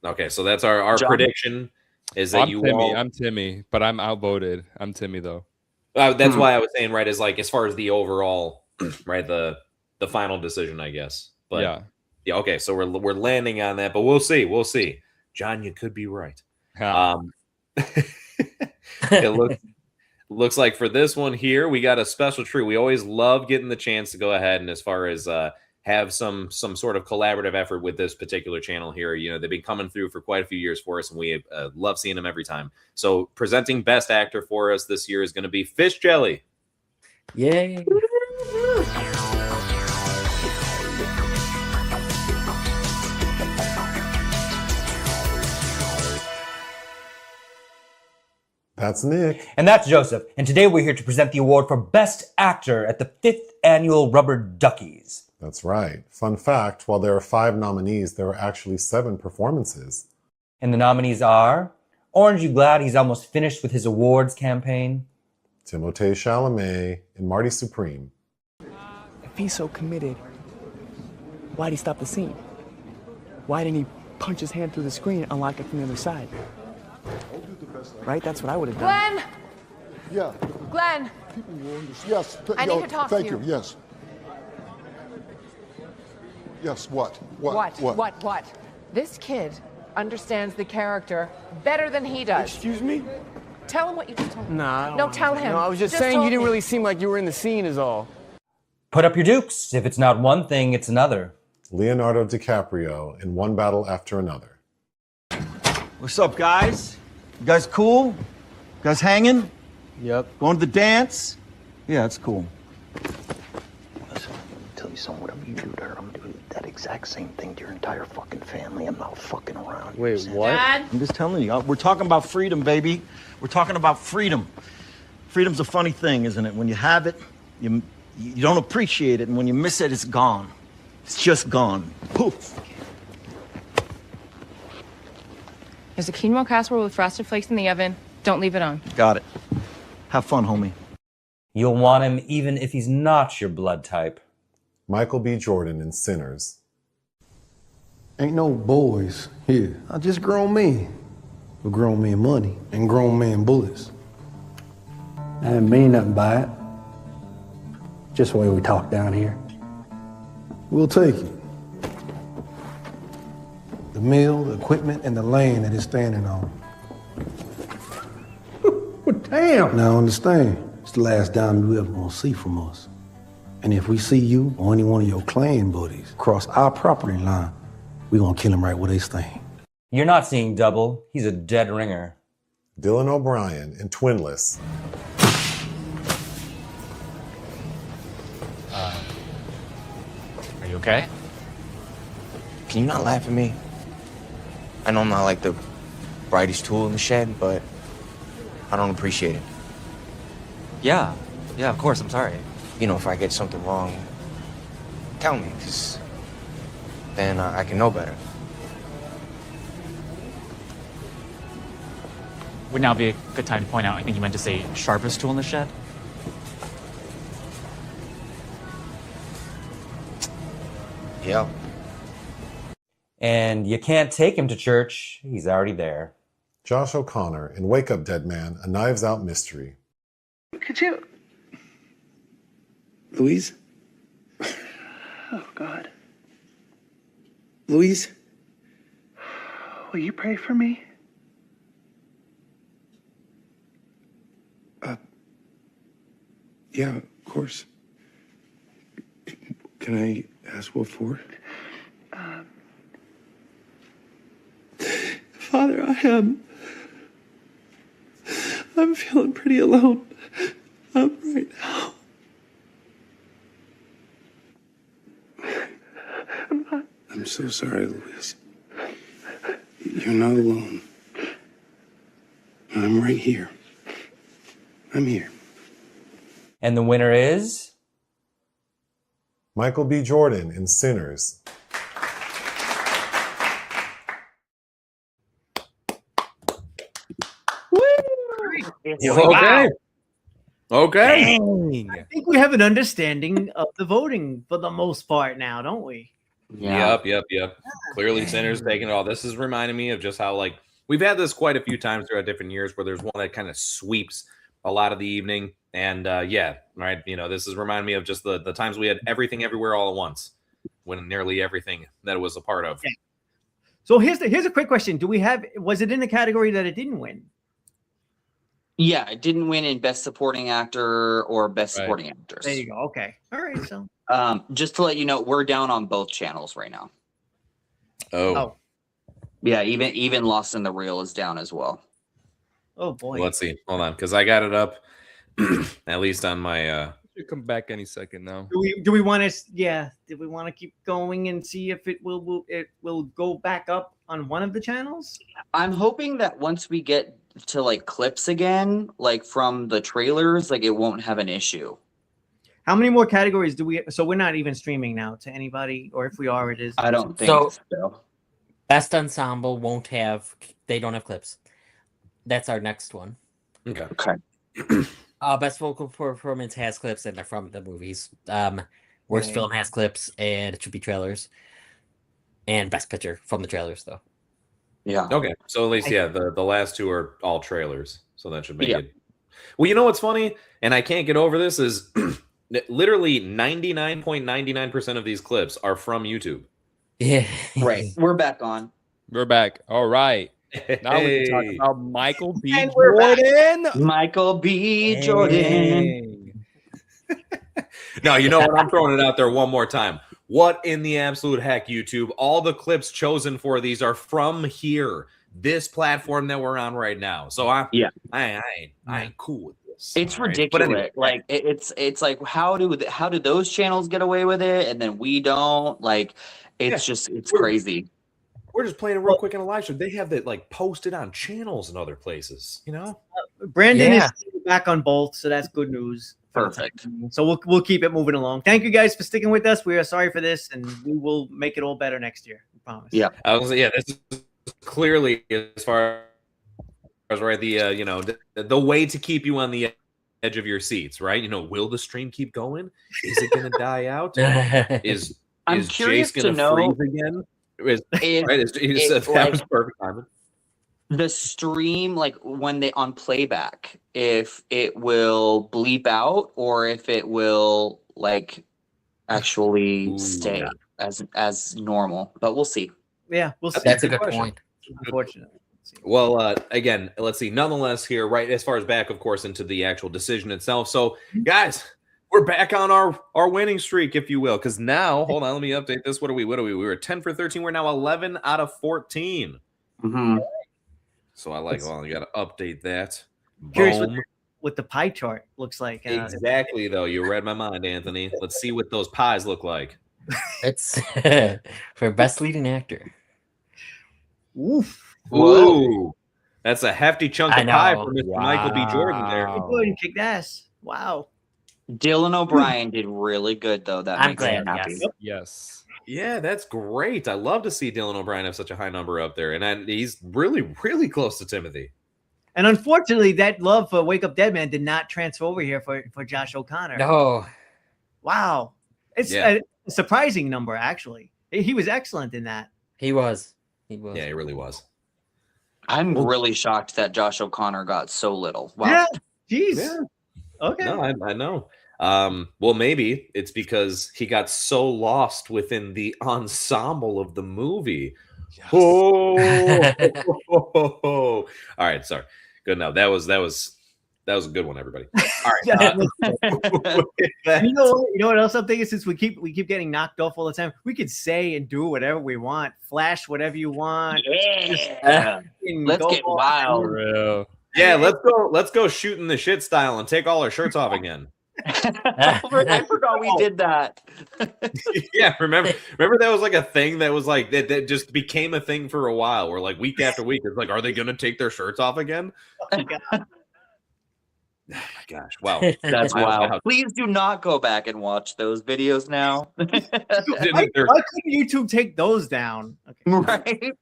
Okay, so that's our prediction is that I'm Timmy, but I'm outvoted. I'm Timmy though. That's why I was saying is as far as the overall right the final decision, I guess. But yeah. Okay, so we're landing on that, but we'll see. John, you could be right. It looks like for this one here, we got a special treat. We always love getting the chance to go ahead and as far as have some sort of collaborative effort with this particular channel here. They've been coming through for quite a few years for us, and we love seeing them every time. So presenting Best Actor for us this year is going to be Fish Jelly. Yay. That's Nick. And that's Joseph. And today we're here to present the award for Best Actor at the 5th Annual Rubber Duckies. That's right. Fun fact, while there are 5 nominees, there were actually 7 performances. And the nominees are... Aren't you glad he's almost finished with his awards campaign? Timothée Chalamet and Marty Supreme. If he's so committed, why'd he stop the scene? Why didn't he punch his hand through the screen and unlock it from the other side? Right? That's what I would have done. Glenn! Yeah. Glenn! Yes. I need to talk to you. Thank you. Yes. Yes, what? What? This kid understands the character better than he does. Excuse me? Tell him what you just told me. Nah, No, tell him. No, I was just saying you didn't really seem like you were in the scene is all. Put up your dukes. If it's not one thing, it's another. Leonardo DiCaprio in One Battle After Another. What's up, guys? You guys cool? You guys hanging? Yep. Going to the dance? Yeah, it's cool. Listen, tell you something, whatever you do to her, I'm doing that exact same thing to your entire fucking family. I'm not fucking around. Wait, what? Dad? I'm just telling you, we're talking about freedom, baby. We're talking about freedom. Freedom's a funny thing, isn't it? When you have it, you don't appreciate it, and when you miss it, it's gone. It's just gone. Poof. There's a quinoa casserole with frosted flakes in the oven. Don't leave it on. Got it. Have fun, homie. You'll want him even if he's not your blood type. Michael B. Jordan in Sinners. Ain't no boys here. I just grown men. With grown men money and grown men bullets. I didn't mean nothing by it. Just the way we talk down here. We'll take it. The mill, the equipment, and the land that it's standing on. Damn! Now understand, it's the last dime you ever gonna see from us. And if we see you or any one of your clan buddies cross our property line, we gonna kill them right where they stand. You're not seeing double. He's a dead ringer. Dylan O'Brien in Twinless. Are you okay? Can you not laugh at me? I know I'm not like the brightest tool in the shed, but I don't appreciate it. Yeah, of course, I'm sorry. You know, if I get something wrong, tell me, because then I can know better. Would now be a good time to point out, I think you meant to say sharpest tool in the shed? Yeah. And you can't take him to church. He's already there. Josh O'Connor in Wake Up Dead Man, a Knives Out mystery. Could you... Louise? Oh, God. Louise? Will you pray for me? Yeah, of course. Can I ask what for? Father, I'm feeling pretty alone right now. I'm so sorry, Louise. You're not alone. I'm right here. I'm here. And the winner is... Michael B. Jordan in Sinners. Okay. Okay. I think we have an understanding of the voting for the most part now, don't we? Yep. Clearly, Sinners taking it all. This is reminding me of just how, like, we've had this quite a few times throughout different years where there's one that kind of sweeps a lot of the evening. And right. You know, this is reminding me of just the times we had Everything Everywhere All at Once, when nearly everything that it was a part of. Yeah. So here's a quick question. Was it in the category that it didn't win? Yeah, it didn't win in Best Supporting Actor or Best Supporting Actress. There you go. Okay. All right. So just to let you know, we're down on both channels right now. Oh. Yeah, even Lost in the Reel is down as well. Oh boy. Let's see. Hold on, because I got it up at least on my Should come back any second now. Do we want to? Yeah. Do we want to keep going and see if it will go back up on one of the channels? I'm hoping that once we get to like clips again, like from the trailers, like it won't have an issue. How many more categories do we? So we're not even streaming now to anybody, or if we are, it is. I don't think so. Best Ensemble they don't have clips. That's our next one. Okay. Best Vocal Performance has clips and they're from the movies. Worst Film has clips and it should be trailers. And Best Picture from the trailers though. Yeah. Okay. So at least the last two are all trailers. So that should make it. Well, you know what's funny? And I can't get over this is literally 99.99% of these clips are from YouTube. Yeah. Right. We're back on. We're back. All right. Now we can talk about Michael B. And we're Jordan. Michael B. Jordan. No, you know what? I'm throwing it out there one more time. What in the absolute heck, YouTube? All the clips chosen for these are from here, this platform that we're on right now. So I ain't cool with this. It's right? ridiculous. But anyway. Like it's like how do those channels get away with it and then we don't? Like it's crazy. We're just playing it real quick in a live show. They have that like posted on channels and other places, you know? Brandon is back on both, so that's good news. Perfect. So we'll keep it moving along. Thank you guys for sticking with us. We are sorry for this, and we will make it all better next year. I promise. Yeah. I was this is clearly as far as right the way to keep you on the edge of your seats, right? You know, will the stream keep going? Is it going to die out? Is curious Jace going to know freeze again? That was perfect timing. The stream, like when they on playback, if it will bleep out or if it will like actually stay as normal, but we'll see. Yeah, we'll see. That's a good point. Unfortunately. Well, again, let's see. Nonetheless, here, right as far as back, of course, into the actual decision itself. So, guys, we're back on our winning streak, if you will, because now, hold on, let me update this. What are we? We were 10 for 13. We're now 11 out of 14. Mm-hmm. So I like, well, you got to update that. Curious Boom. what the pie chart looks like. Exactly, though. You read my mind, Anthony. Let's see what those pies look like. It's for best leading actor. Oof. Ooh. That's a hefty chunk I of pie know. for Mr. Michael B. Jordan there. Go ahead and kick ass. Wow. Dylan O'Brien did really good, though. That I'm makes me glad, happy. yes. Yes. Yeah, that's great. I love to see Dylan O'Brien have such a high number up there. And he's really, really close to Timothy. And unfortunately, that love for Wake Up Dead Man did not transfer over here for Josh O'Connor. No. Wow. It's a surprising number, actually. He was excellent in that. He was. He was. Yeah, he really was. I'm really shocked that Josh O'Connor got so little. Wow. Yeah. Jeez. Yeah. Okay. No, I know. Well, maybe it's because he got so lost within the ensemble of the movie. Yes. Oh. All right, sorry. Good enough. That was a good one, everybody. All right. You know what else I'm thinking? Since we keep getting knocked off all the time, we could say and do whatever we want, flash whatever you want. Yeah. Let's get wild. Yeah, let's go shooting the shit style and take all our shirts off again. I forgot we did that. Yeah, remember that was like a thing that was like that just became a thing for a while. Where like week after week, it's like, are they gonna take their shirts off again? Oh my God. Oh my gosh! Wow, That's wild. Please do not go back and watch those videos now. Why couldn't YouTube take those down? Okay. Right.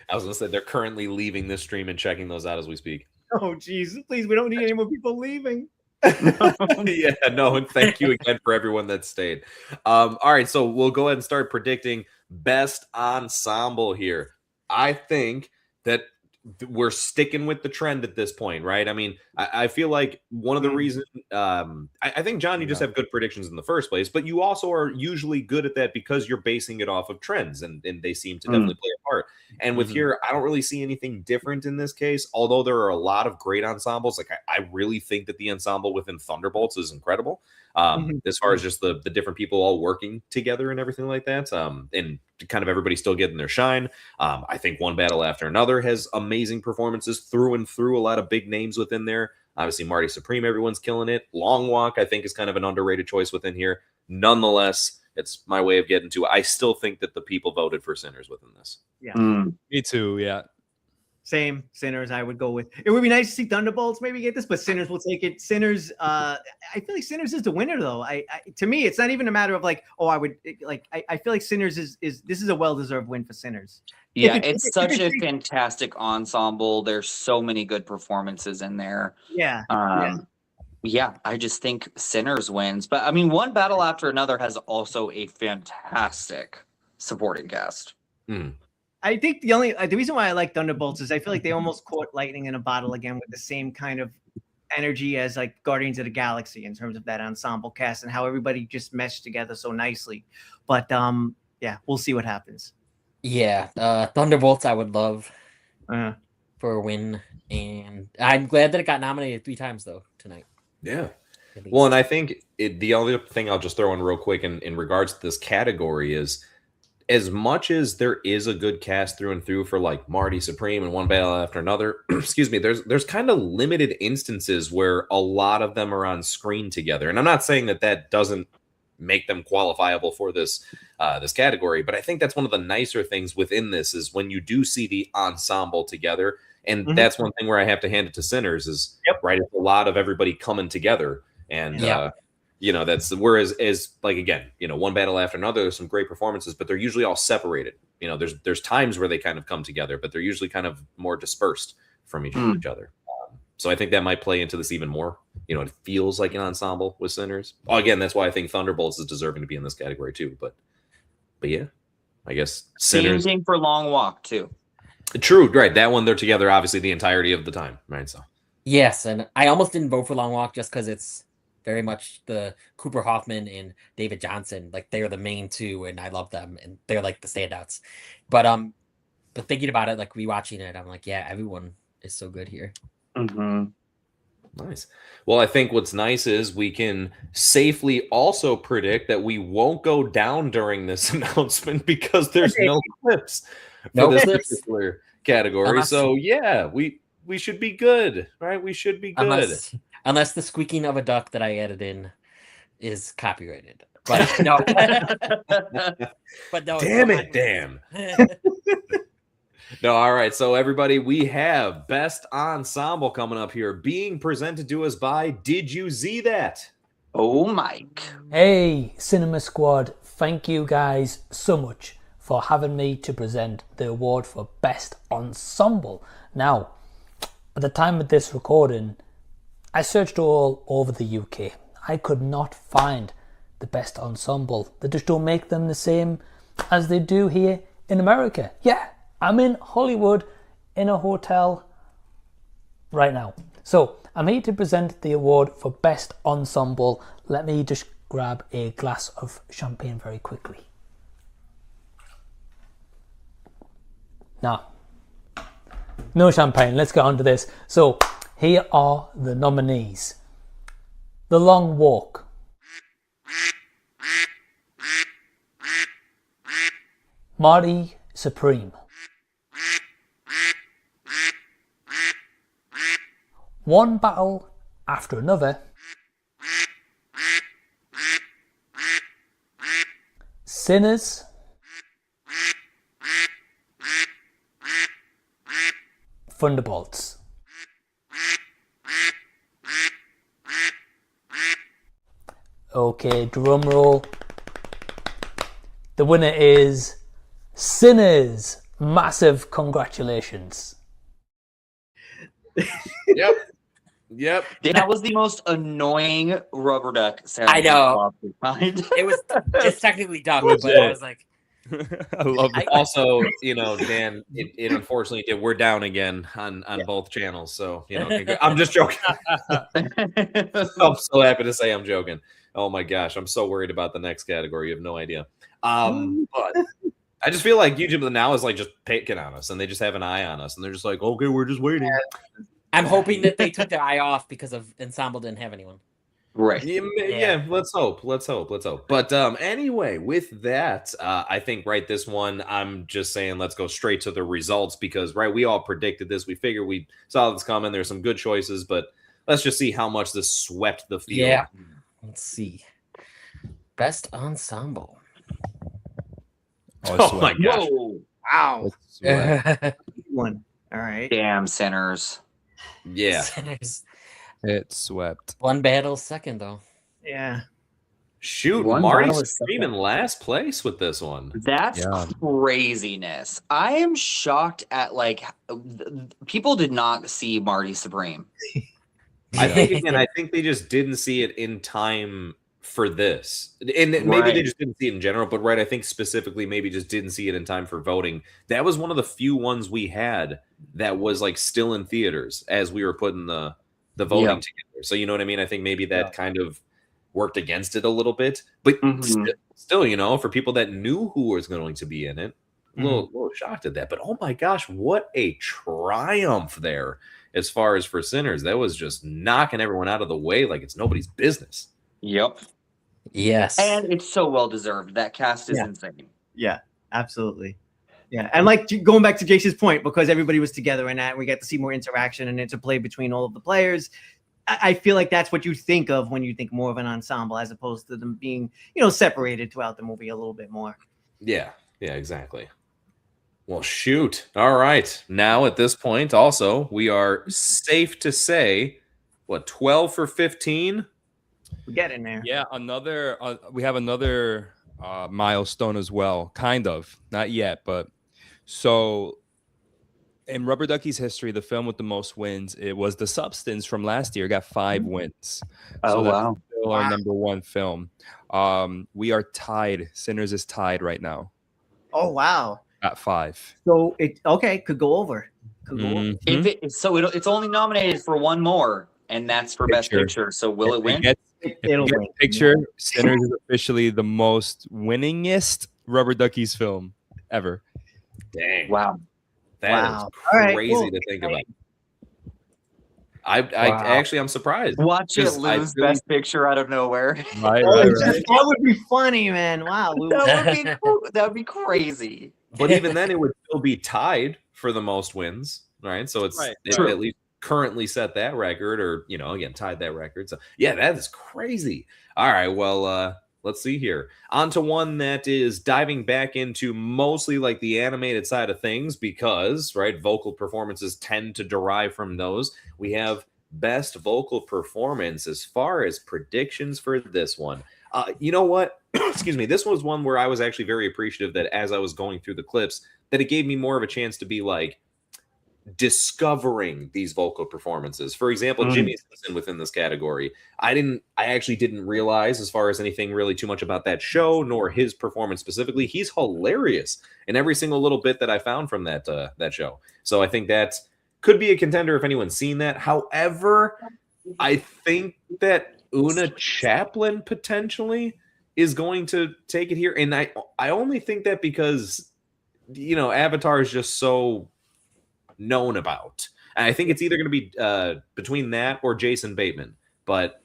I was gonna say they're currently leaving this stream and checking those out as we speak. Oh, geez, please, we don't need any more people leaving. Yeah, no, and thank you again for everyone that stayed. All right, so we'll go ahead and start predicting best ensemble here. I think that we're sticking with the trend at this point, right? I mean, I feel like one of the reasons I think, John, you just have good predictions in the first place, but you also are usually good at that because you're basing it off of trends, and they seem to definitely play a part. And with here, I don't really see anything different in this case, although there are a lot of great ensembles. Like I really think that the ensemble within Thunderbolts is incredible. As far as just the different people all working together and everything like that, and kind of everybody still getting their shine. I think One Battle After Another has amazing performances through and through, a lot of big names within there. Obviously, Marty Supreme, everyone's killing it. Long Walk, I think, is kind of an underrated choice within here. Nonetheless, it's my way of getting to it. I still think that the people voted for Sinners within this. Yeah. Me too, yeah. Same. Sinners, I would go with. It would be nice to see Thunderbolts maybe get this, but Sinners will take it. Sinners, I feel like Sinners is the winner, though. To me, it's not even a matter of like, oh, I would like. I feel like Sinners is this is a well-deserved win for Sinners. Yeah, it's such a fantastic ensemble. There's so many good performances in there. Yeah. Yeah, I just think Sinners wins. But I mean, One Battle After Another has also a fantastic supporting cast. I think the reason why I like Thunderbolts is I feel like they almost caught lightning in a bottle again with the same kind of energy as like Guardians of the Galaxy in terms of that ensemble cast and how everybody just meshed together so nicely. But yeah, we'll see what happens. Yeah, Thunderbolts I would love for a win, and I'm glad that it got nominated 3 times though tonight. Yeah. Well, and I think the other thing I'll just throw in real quick in regards to this category is, as much as there is a good cast through and through for like Marty Supreme and One Battle After Another, excuse me, there's kind of limited instances where a lot of them are on screen together. And I'm not saying that doesn't make them qualifiable for this this category, but I think that's one of the nicer things within this is when you do see the ensemble together. And that's one thing where I have to hand it to Sinners is right. It's a lot of everybody coming together. And you know, that's whereas like, again, you know, One Battle After Another, there's some great performances, but they're usually all separated. You know, there's times where they kind of come together, but they're usually kind of more dispersed from each other. So I think that might play into this even more. You know, it feels like an ensemble with Sinners. Oh, again, that's why I think Thunderbolts is deserving to be in this category too. But yeah, I guess Sinners. Same thing for Long Walk too. True, right? That one they're together obviously the entirety of the time, right? So yes, and I almost didn't vote for Long Walk just because it's very much the Cooper Hoffman and David Johnson, like they're the main two, and I love them, and they're like the standouts. But thinking about it, like rewatching it, I'm like, yeah, everyone is so good here. Nice. Well, I think what's nice is we can safely also predict that we won't go down during this announcement because there's no clips for this particular category. Unless- So yeah, we should be good, right? We should be good. Unless the squeaking of a duck that I added in is copyrighted. But no. But no. Damn it, Dan. No, all right. So everybody, we have Best Ensemble coming up here, being presented to us by Did You See That? Oh, Mike. Hey, Cinema Squad. Thank you guys so much for having me to present the award for Best Ensemble. Now, at the time of this recording, I searched all over the UK. I could not find the Best Ensemble. They just don't make them the same as they do here in America. Yeah, I'm in Hollywood in a hotel right now. So I'm here to present the award for Best Ensemble. Let me just grab a glass of champagne very quickly. Now, no champagne, let's get on to this. So here are the nominees. The Long Walk, Marty Supreme, One Battle After Another, Sinners, Thunderbolts. Okay, drum roll. The winner is Sinners. Massive congratulations. Yep. That was the most annoying rubber duck sound. I know. It's technically duck, but I was like, I love it. Also, Dan, it unfortunately did. We're down again on both channels. So, I'm just joking. I'm so happy to say I'm joking. Oh my gosh, I'm so worried about the next category. You have no idea. But I just feel like YouTube now is like just picking on us, and they just have an eye on us, and they're just like, okay, we're just waiting. I'm hoping that they took their eye off because of Ensemble didn't have anyone. Right. Yeah, let's hope. But anyway, with that, I think this one, I'm just saying let's go straight to the results because we all predicted this. We figured we saw this coming. There's some good choices, but let's just see how much this swept the field. Yeah. Let's see. Best Ensemble. Oh my gosh. Whoa. Wow. Sweat. One. All right. Damn Sinners. Yeah. Sinners. It swept. One battle second, though. Yeah. Shoot, One Marty battle is Supreme in last place with this one. That's craziness. I am shocked at people did not see Marty Supreme. I think they just didn't see it in time for this. And maybe they just didn't see it in general, but I think specifically maybe just didn't see it in time for voting. That was one of the few ones we had that was still in theaters as we were putting the voting together. So you know what I mean? I think maybe that kind of worked against it a little bit. But still, for people that knew who was going to be in it, a little shocked at that. But oh my gosh, what a triumph there as far as for Sinners. That was just knocking everyone out of the way like it's nobody's business. Yep. Yes. And it's so well deserved. That cast is insane. Yeah, absolutely. Yeah. And going back to Jason's point, because everybody was together in that, we got to see more interaction and interplay between all of the players. I feel like that's what you think of when you think more of an ensemble as opposed to them being, separated throughout the movie a little bit more. Yeah, exactly. Well, shoot. All right. Now at this point, also, we are safe to say, 12 for 15? We get in there. Yeah, we have another milestone as well. Kind of. Not yet, but so in Rubber Duckies history, the film with the most wins, it was The Substance from last year. It got 5 wins. Oh, wow. That's still our number one film. We are tied. Sinners is tied right now. Oh, wow. At 5. So could go over. It's only nominated for one more, and that's for Best Picture. So will it win? It'll win. Picture, Sinners is officially the most winningest Rubber Duckies film ever. Dang. Wow. That is crazy to think about. I'm surprised. Watch it lose Best Picture out of nowhere. That would be funny, man. Wow. That would be cool. That would be crazy. But even then, it would still be tied for the most wins, right? So it's Right. it at least currently set that record, or again tied that record. So yeah, that is crazy. All right, well, let's see here. On to one that is diving back into mostly like the animated side of things, because right, vocal performances tend to derive from those. We have best vocal performance. As far as predictions for this one, you know what? Excuse me. This was one where I was actually very appreciative that as I was going through the clips, that it gave me more of a chance to be like discovering these vocal performances. For example, Jimmy Simpson within this category. I actually didn't realize, as far as anything really too much about that show, nor his performance specifically. He's hilarious in every single little bit that I found from that show. So I think that could be a contender if anyone's seen that. However, I think that Una Chaplin potentially is going to take it here, and I only think that because Avatar is just so known about, and I think it's either going to be between that or Jason Bateman, but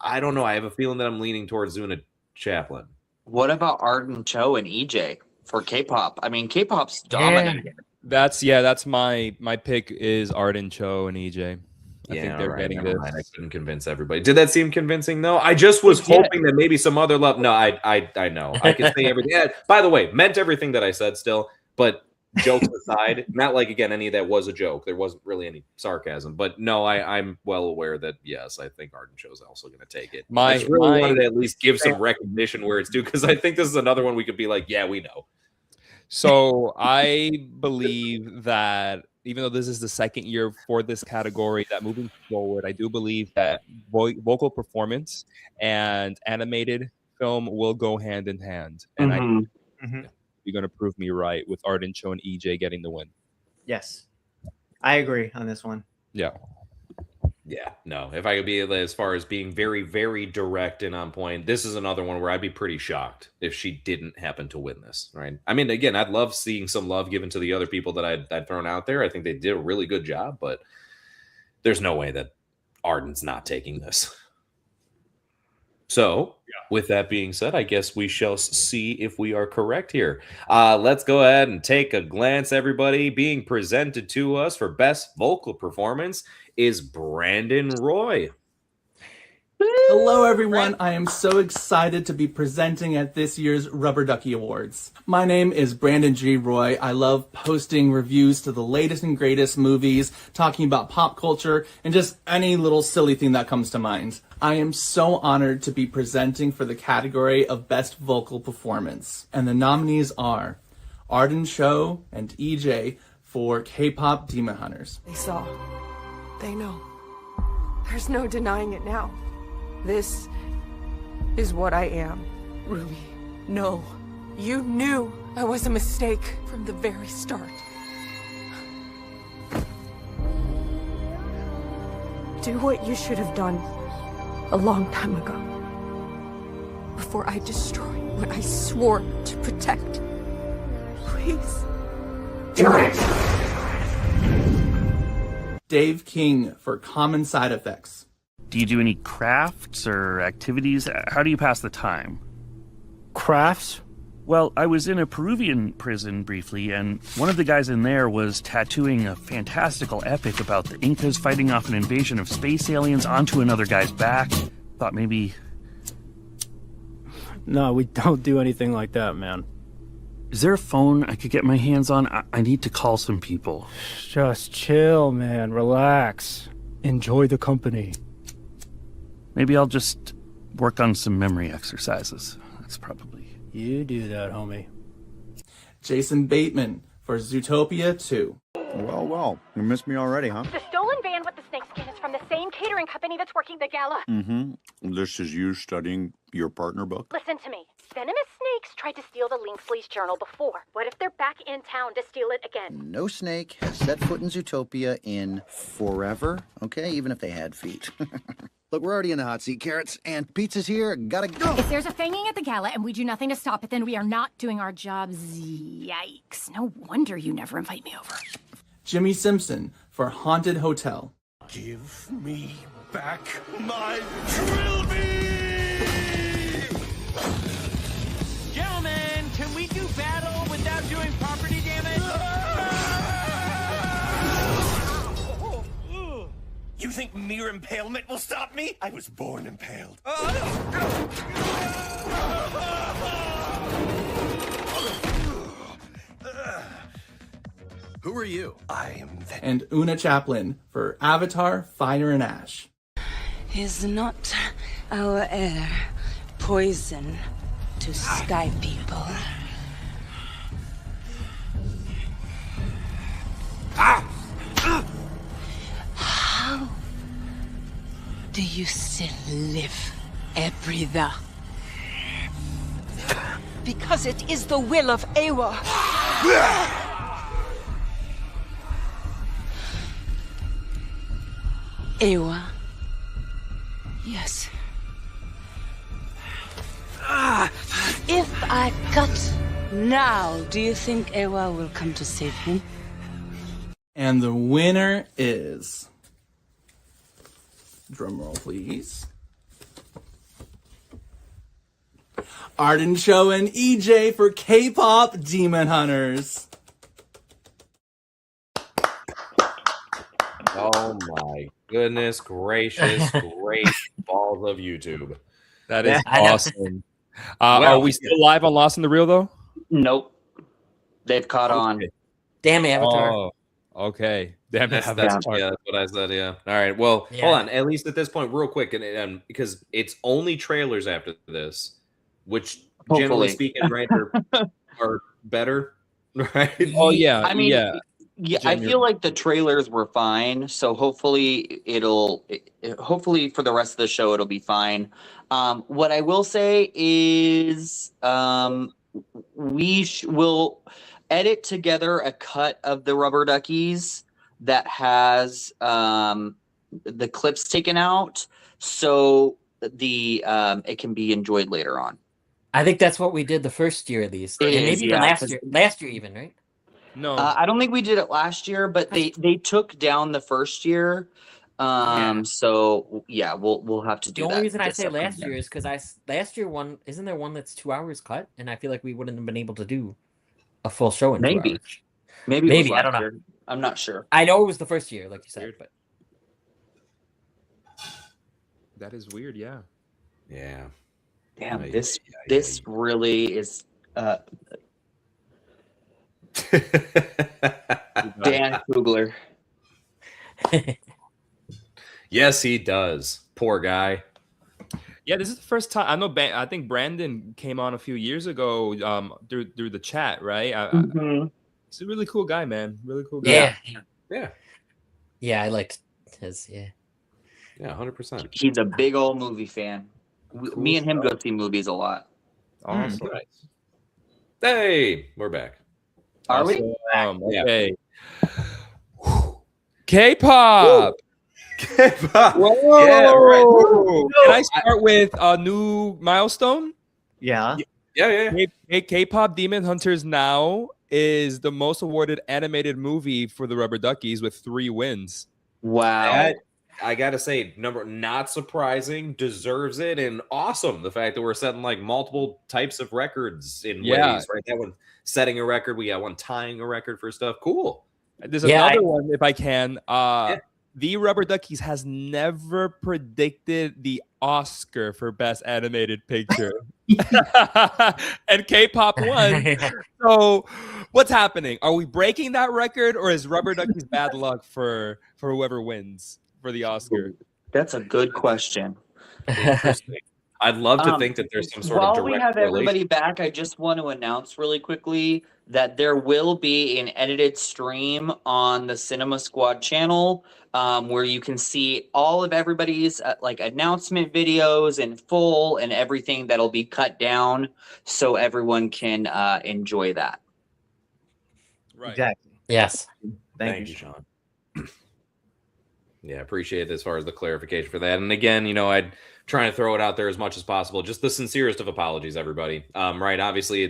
I don't know. I have a feeling that I'm leaning towards Una Chaplin. What about Arden Cho and EJ for K-pop? I mean, K-pop's dominant. That's my pick is Arden Cho and EJ. I think they're getting this. I couldn't convince everybody. Did that seem convincing though? I just was hoping that maybe some other love. No, I know. I can say everything. Yeah, by the way, meant everything that I said still, but jokes aside, not like again any of that was a joke. There wasn't really any sarcasm, but no, I'm well aware that yes, I think Arden Cho's also going to take it. I just really wanted to at least give some recognition where it's due, because I think this is another one we could be like, yeah, we know. So I believe that even though this is the second year for this category, that moving forward, I do believe that vocal performance and animated film will go hand in hand. And you're going to prove me right with Arden Cho and EJ getting the win. Yes, I agree on this one. Yeah. Yeah, no. If I could be as far as being very, very direct and on point, this is another one where I'd be pretty shocked if she didn't happen to win this, right? I mean, again, I'd love seeing some love given to the other people that I'd thrown out there. I think they did a really good job, but there's no way that Arden's not taking this. So, with that being said, I guess we shall see if we are correct here. Let's go ahead and take a glance, everybody. Being presented to us for Best Vocal Performance is Brandon Roy. Hello, everyone. I am so excited to be presenting at this year's Rubber Ducky Awards. My name is Brandon G. Roy. I love posting reviews to the latest and greatest movies, talking about pop culture, and just any little silly thing that comes to mind. I am so honored to be presenting for the category of Best Vocal Performance. And the nominees are Arden Cho and EJ for K-pop Demon Hunters. They saw. They know. There's no denying it now. This is what I am. Ruby, no. You knew I was a mistake from the very start. Do what you should have done a long time ago. Before I destroy what I swore to protect. Please. Do it! Dave King for Common Side Effects. Do you do any crafts or activities? How do you pass the time? Crafts? Well, I was in a Peruvian prison briefly, and one of the guys in there was tattooing a fantastical epic about the Incas fighting off an invasion of space aliens onto another guy's back. Thought maybe... No, we don't do anything like that, man. Is there a phone I could get my hands on? I need to call some people. Just chill, man. Relax. Enjoy the company. Maybe I'll just work on some memory exercises. That's probably... You do that, homie. Jason Bateman for Zootopia 2. Well, you missed me already, huh? The stolen van with the snakeskin is from the same catering company that's working the gala. Mm-hmm. This is you studying your partner book? Listen to me. Venomous snakes tried to steal the Linksley's journal before. What if they're back in town to steal it again? No snake has set foot in Zootopia in forever, okay? Even if they had feet. Look, we're already in the hot seat, Carrots, and pizza's here. Gotta go. If there's a fanging at the gala and we do nothing to stop it, then we are not doing our jobs. Yikes. No wonder you never invite me over. Jimmy Simpson for Haunted Hotel. Give me back my trilby! Gentlemen, can we do battle without doing property damage? mere impalement will stop me? I was born impaled. Who are you? I am the... And Una Chaplin for Avatar: Fire and Ash. Is not our air poison to sky people? How do you still live, Ebrida? Because it is the will of Ewa. Ewa. Yes. If I cut now, do you think Ewa will come to save him? And the winner is... Drumroll, please. Arden Cho and EJ for K-pop Demon Hunters. Oh my goodness gracious, great balls of YouTube. That is I know. awesome. Are we still live on Lost in the Reel, though? Nope. They've caught on. Damn Avatar. Oh, okay. Damn it. That's what I said. Yeah. All right. Well, hold on. At least at this point, real quick, and because it's only trailers after this, which generally Hopefully. speaking, right, are better, right? Oh yeah. I mean, yeah. I feel like the trailers were fine, so hopefully hopefully for the rest of the show it'll be fine. What I will say is we will edit together a cut of the Rubber Duckies that has the clips taken out, so the it can be enjoyed later on. I think that's what we did the first year at least. It And is, maybe even yeah, last year even, right? No. I don't think we did it last year, but they took down the first year. So yeah, we'll have to do The that. only reason I this say last upcoming year is because last year one isn't there one that's 2 hours cut, and I feel like we wouldn't have been able to do a full show in 2 Maybe. hours. Maybe it was I don't last know. year. I'm not sure. I know it was the first year, like you said, but That is weird, yeah. Yeah. Damn, this really is Dan Kugler. Yes, he does. Poor guy. Yeah, this is the first time. I know. I think Brandon came on a few years ago through the chat, right? He's a really cool guy, man. Really cool guy. Yeah, I liked his. Yeah, 100%. He's a big old movie fan. Me and him go see movies a lot. Awesome. Nice. Hey, we're back. Are we? Okay. K-pop. K-pop. Whoa. Yeah, right. Can I start with a new milestone? Yeah. K-pop Demon Hunters now is the most awarded animated movie for the Rubber Duckies with 3 wins. Wow. That, I gotta say, not surprising, deserves it, and awesome. The fact that we're setting like multiple types of records in ways, right? That one setting a record, we got one tying a record for stuff. Cool. There's another one, if I can. The Rubber Duckies has never predicted the Oscar for Best Animated Picture. And K-pop won. So what's happening? Are we breaking that record, or is Rubber Duckies bad luck for whoever wins for the Oscar? That's a good question. Interesting. I'd love to think that there's some sort of direct While we have everybody correlation. back, I just want to announce really quickly that there will be an edited stream on the Cinema Squad channel where you can see all of everybody's like announcement videos in full and everything that'll be cut down so everyone can enjoy that. Right. Exactly. Yes. Thank you, Sean. Yeah, appreciate it as far as the clarification for that. And again, I'd try to throw it out there as much as possible. Just the sincerest of apologies, everybody. Right? Obviously,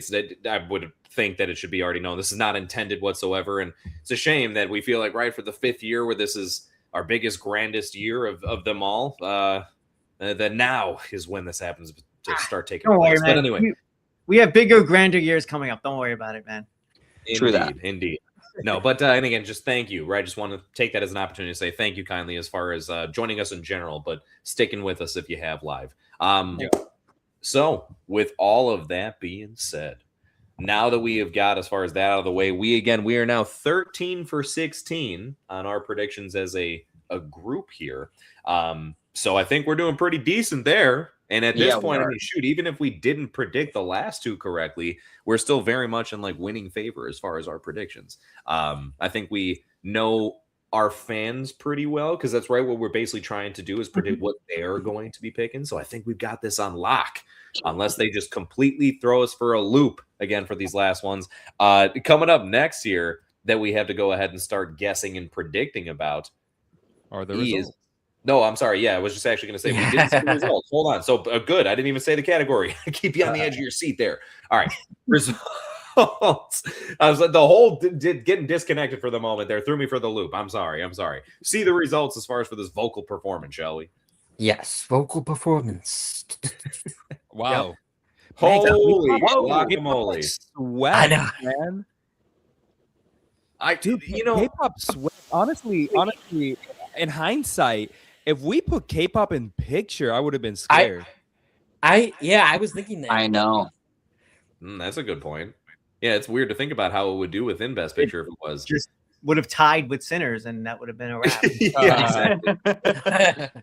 I would think that it should be already known. This is not intended whatsoever, and it's a shame that we feel like right for the 5th year, where this is our biggest, grandest year of them all. That now is when this happens to start taking Don't place. worry, But man. anyway, We have bigger, grander years coming up. Don't worry about it, man. True that. Indeed. No, but and again, just thank you. Right, just want to take that as an opportunity to say thank you kindly as far as joining us in general, but sticking with us if you have live. So, with all of that being said, now that we have got as far as that out of the way, we are now 13 for 16 on our predictions as a group here. So I think we're doing pretty decent there. And at this point, I mean, shoot, even if we didn't predict the last two correctly, we're still very much in like winning favor as far as our predictions. I think we know our fans pretty well because that's right. What we're basically trying to do is predict what they're going to be picking. So I think we've got this on lock, unless they just completely throw us for a loop again for these last ones. Coming up next year that we have to go ahead and start guessing and predicting about are the results. No, I'm sorry. Yeah, I was just actually going to say we didn't see the results. Hold on. So good. I didn't even say the category. Keep you on the edge of your seat there. All right. Results. I was like, the whole getting disconnected for the moment there threw me for the loop. I'm sorry. See the results as far as for this vocal performance, shall we? Yes, vocal performance. Wow. Yep. Holy guacamole. Sweat, I know, man. Dude, you know, K-pop sweat. Honestly, in hindsight, if we put K-pop in picture, I would have been scared. I was thinking that. I know. That's a good point. Yeah, it's weird to think about how it would do within Best Picture if it was. Just would have tied with Sinners, and that would have been a wrap. Yeah, exactly.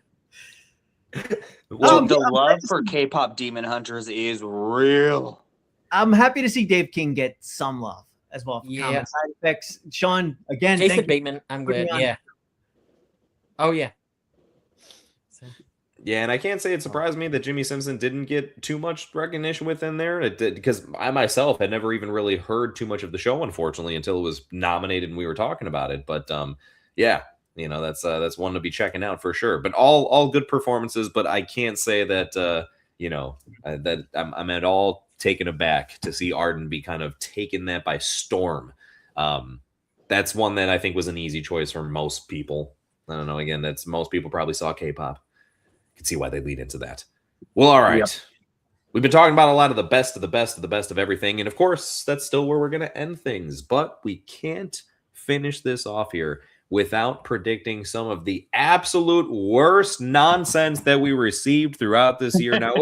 Well, the love for K-pop Demon Hunters is real. I'm happy to see Dave King get some love as well. For common side effects. Sean, again, Jason thank Bateman, you. I'm good. Yeah. Oh yeah. Yeah, and I can't say it surprised me that Jimmy Simpson didn't get too much recognition within there. It did, because I myself had never even really heard too much of the show, unfortunately, until it was nominated and we were talking about it. But yeah, you know, that's one to be checking out for sure. But all good performances. But I can't say that you know, that I'm at all taken aback to see Arden be kind of taking that by storm. That's one that I think was an easy choice for most people. I don't know. Again, that's most people probably saw K-pop. Can see why they lead into that. Well, all right. Yep. We've been talking about a lot of the best of the best of the best of everything. And of course, that's still where we're going to end things. But we can't finish this off here without predicting some of the absolute worst nonsense that we received throughout this year. Now,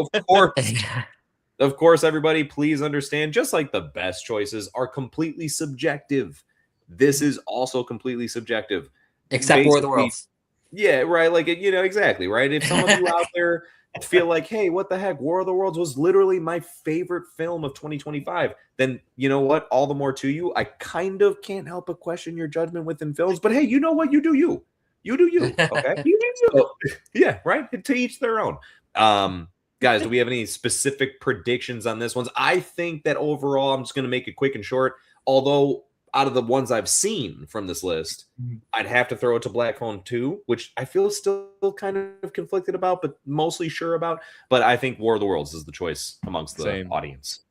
of course, everybody, please understand, just like the best choices are completely subjective. This is also completely subjective. Except War of the Worlds. Yeah, right. Like, you know, exactly, right? If some of you out there feel like, hey, what the heck? War of the Worlds was literally my favorite film of 2025, then you know what? All the more to you. I kind of can't help but question your judgment within films, but hey, you know what? You do you. You do you. Okay? You do you. So, yeah, right? To each their own. Guys, do we have any specific predictions on this one? I think that overall, I'm just going to make it quick and short, although out of the ones I've seen from this list, I'd have to throw it to Black Phone 2, which I feel still kind of conflicted about, but mostly sure about. But I think War of the Worlds is the choice amongst the audience.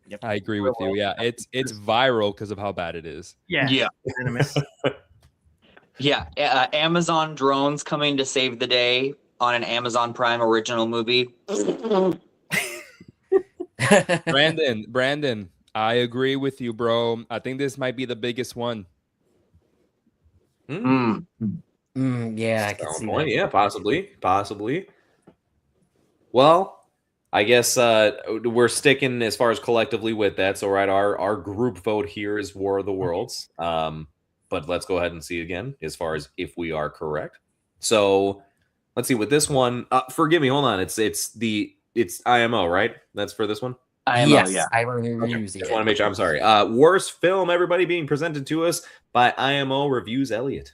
Yep. I agree with you. Yeah, it's viral because of how bad it is. Yeah. Yeah. Amazon drones coming to save the day on an Amazon Prime original movie. Brandon. I agree with you, bro. I think this might be the biggest one. Yeah, I can see that. Yeah, possibly. Well, I guess we're sticking as far as collectively with that. So, right, our group vote here is War of the Worlds. But let's go ahead and see again as far as if we are correct. So, let's see with this one. Forgive me, hold on. It's IMO, right? That's for this one. Yes, yeah. IMO Reviews. Just want to make sure. I'm sorry. Worst film, everybody, being presented to us by IMO Reviews. Elliot.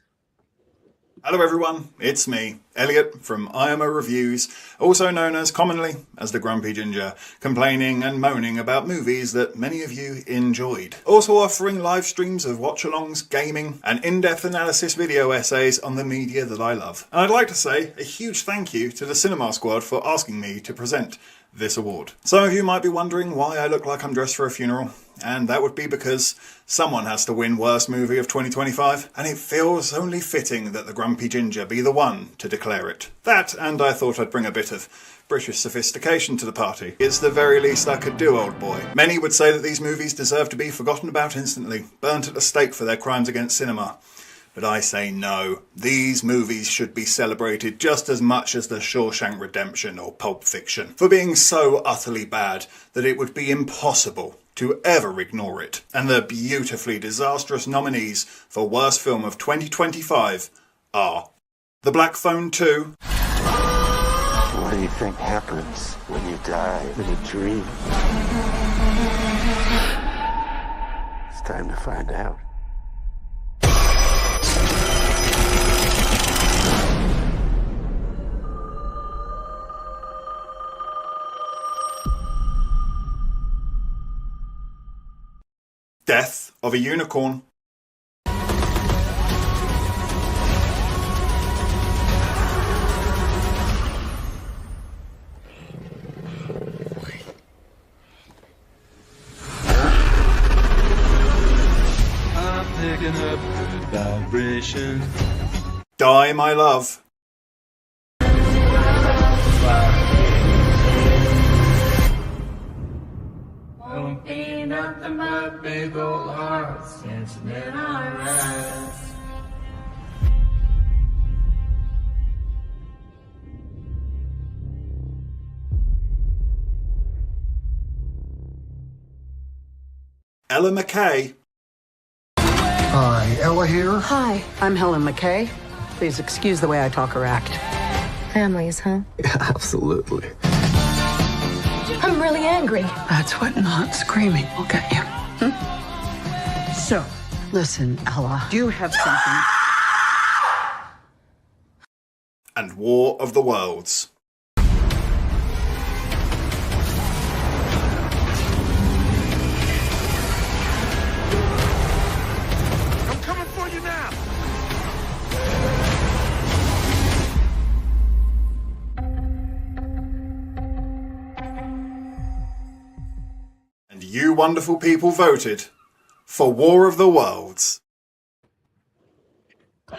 Hello, everyone. It's me, Elliot from IMO Reviews, also known as commonly as the Grumpy Ginger, complaining and moaning about movies that many of you enjoyed. Also offering live streams of watch-alongs, gaming, and in-depth analysis video essays on the media that I love. And I'd like to say a huge thank you to the Cinema Squad for asking me to present this award. Some of you might be wondering why I look like I'm dressed for a funeral, and that would be because someone has to win Worst Movie of 2025, and it feels only fitting that the Grumpy Ginger be the one to declare it. That, and I thought I'd bring a bit of British sophistication to the party. It's the very least I could do, old boy. Many would say that these movies deserve to be forgotten about instantly, burnt at the stake for their crimes against cinema. But I say no. These movies should be celebrated just as much as The Shawshank Redemption or Pulp Fiction, for being so utterly bad that it would be impossible to ever ignore it. And the beautifully disastrous nominees for Worst Film of 2025 are The Black Phone 2. What do you think happens when you die in a dream? It's time to find out. Death of a Unicorn. I'm picking up vibration. Die, My Love. Don't be nothing but big old hearts dancing in our eyes. Ella McKay. Hi, Ella here. Hi, I'm Helen McKay. Please excuse the way I talk or act. Families, huh? Absolutely. I'm really angry. That's what not screaming will get you. So, listen, Ella. Do you have something? And War of the Worlds. I'm coming for you now. And you wonderful people voted for War of the Worlds.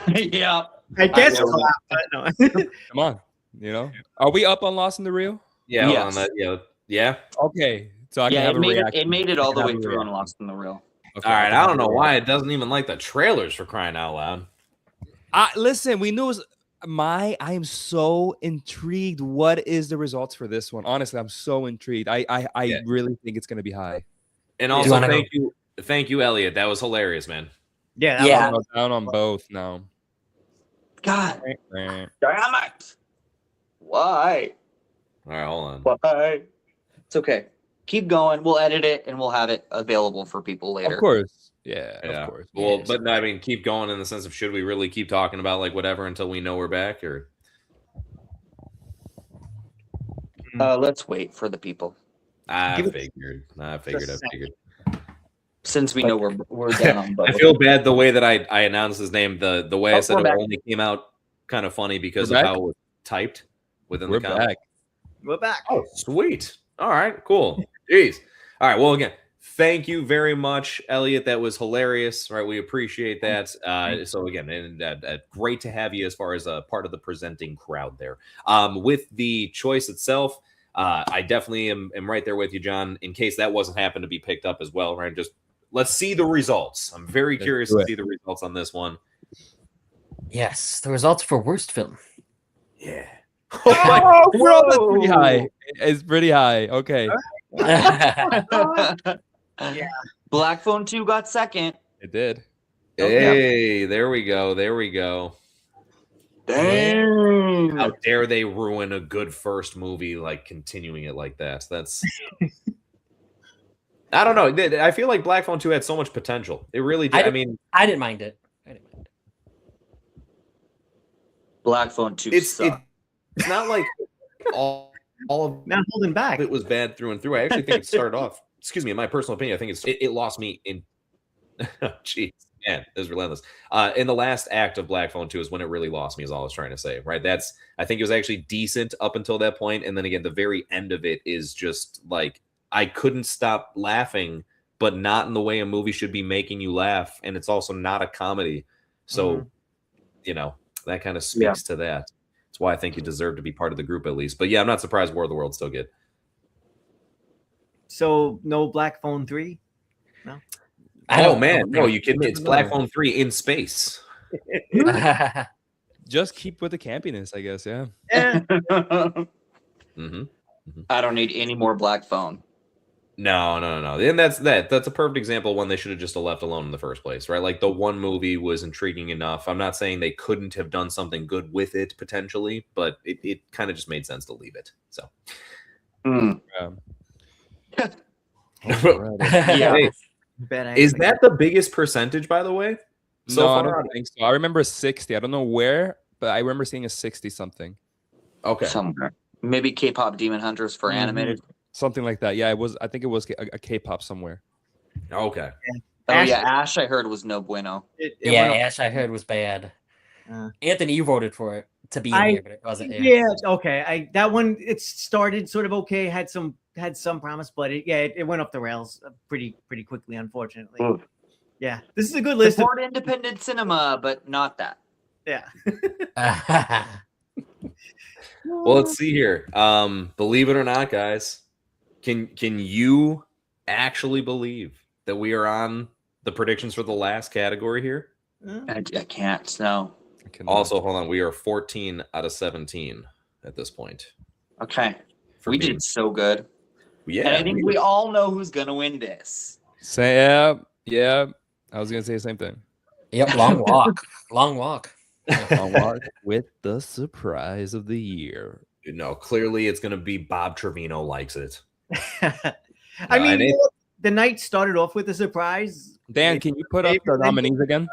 Yeah. I guess. Come on, you know. Are we up on Lost in the Reel? Yeah, Yes. on that, yeah. Okay, so I can Yeah, have it a made reaction. it made it all the I way can have a through on reaction. Lost in the Reel. Okay, All right, can I have don't a know why reaction. it doesn't even like the trailers for crying out loud. Listen, we knew it was I am so intrigued. What is the results for this one? Honestly, I'm so intrigued. I Yeah. really think it's gonna be high. And Do you also, wanna thank you, Elliot. That was hilarious, man. Yeah. Yeah. I'm down on both now. God All damn it! Why? All right, hold on. Why? It's okay. Keep going. We'll edit it and we'll have it available for people later. Of course. Yeah, Yeah. of course. Well, but no, I mean, keep going in the sense of should we really keep talking about like whatever until we know we're back, or Let's wait for the people. I Give figured. Since we know we're down on both. I feel bad the way that I announced his name. The way I Oh, said we're it back. only came out kind of funny because We're of back? how it was typed within We're the comment. back. We're back. Oh, sweet. All right, cool. Jeez. All right. Well, again, thank you very much, Elliot. That was hilarious. Right. We appreciate that. So again, and great to have you as far as a part of the presenting crowd there. With the choice itself, I definitely am right there with you, John, in case that wasn't happened to be picked up as well. Right. Just let's see the results. I'm very Let's curious do to it. see the results on this one. Yes, the results for worst film. Yeah. Oh, bro, that's pretty high. It's pretty high. Okay. Black Phone 2 got second. It did. Hey, there we go. There we go. Damn. How dare they ruin a good first movie, like continuing it like that? That's I don't know. I feel like Black Phone 2 had so much potential. It really did. I mean, I didn't mind it. Black Phone 2 it's not like all of Not holding back. it was bad through and through. I actually think it started off. Excuse me, in my personal opinion, I think it lost me in. Jeez. Man, it was relentless. In the last act of Black Phone 2 is when it really lost me, is all I was trying to say, right? I think it was actually decent up until that point, and then again, the very end of it is just like, I couldn't stop laughing, but not in the way a movie should be making you laugh, and it's also not a comedy. So, that kind of speaks to that. That's why I think you deserve to be part of the group at least. But yeah, I'm not surprised War of the Worlds still good. So no Black Phone 3? No. Oh man, no, you kidding me? It's Black Phone 3 in space. Just keep with the campiness, I guess. Yeah. I don't need any more Black Phone. No. And that's a perfect example of one they should have just left alone in the first place, right? Like the one movie was intriguing enough. I'm not saying they couldn't have done something good with it potentially, but it kind of just made sense to leave it. So. Yeah. Is that the biggest percentage, by the way? No, I don't think so. I remember 60. I don't know where, but I remember seeing a 60 something. Okay. Somewhere. Maybe K-pop Demon Hunters for animated. Something like that. Yeah, it was. I think it was a K-pop somewhere. Okay. Ash I heard was no bueno. Ash I heard was bad. Anthony, you voted for it to be in here, but it wasn't. Yeah, okay. That one, it started sort of okay, had some promise, but it went off the rails pretty quickly, unfortunately. Ooh. Yeah, this is a good list. Support independent cinema, but not that. Yeah. Well, let's see here. Believe it or not, guys, can you actually believe that we are on the predictions for the last category here? I can't. No. Also, hold on. We are 14 out of 17 at this point. Okay. We did so good. Yeah. And I think we all know who's going to win this. Yeah. I was going to say the same thing. Yep, long walk. Long walk. Long walk with the surprise of the year. No, clearly it's going to be Bob Trevino likes it. I mean, the night started off with a surprise. Dan, can you put up the nominees again?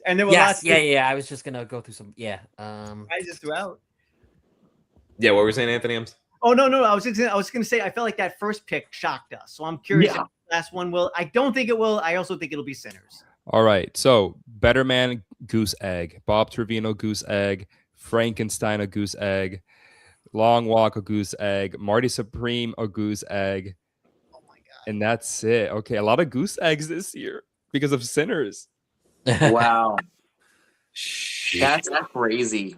And there were yeah. I was just gonna go through some. Surprises throughout. Yeah, what were we saying, Anthony? Oh no! I was gonna say I felt like that first pick shocked us, so I'm curious if the last one will. I don't think it will. I also think it'll be Sinners. All right, so Better Man, Goose Egg. Bob Trevino, Goose Egg. Frankenstein, a Goose Egg. Long Walk, a Goose Egg. Marty Supreme, a Goose Egg. Oh my god! And that's it. Okay, a lot of Goose Eggs this year because of Sinners. Wow. That's crazy.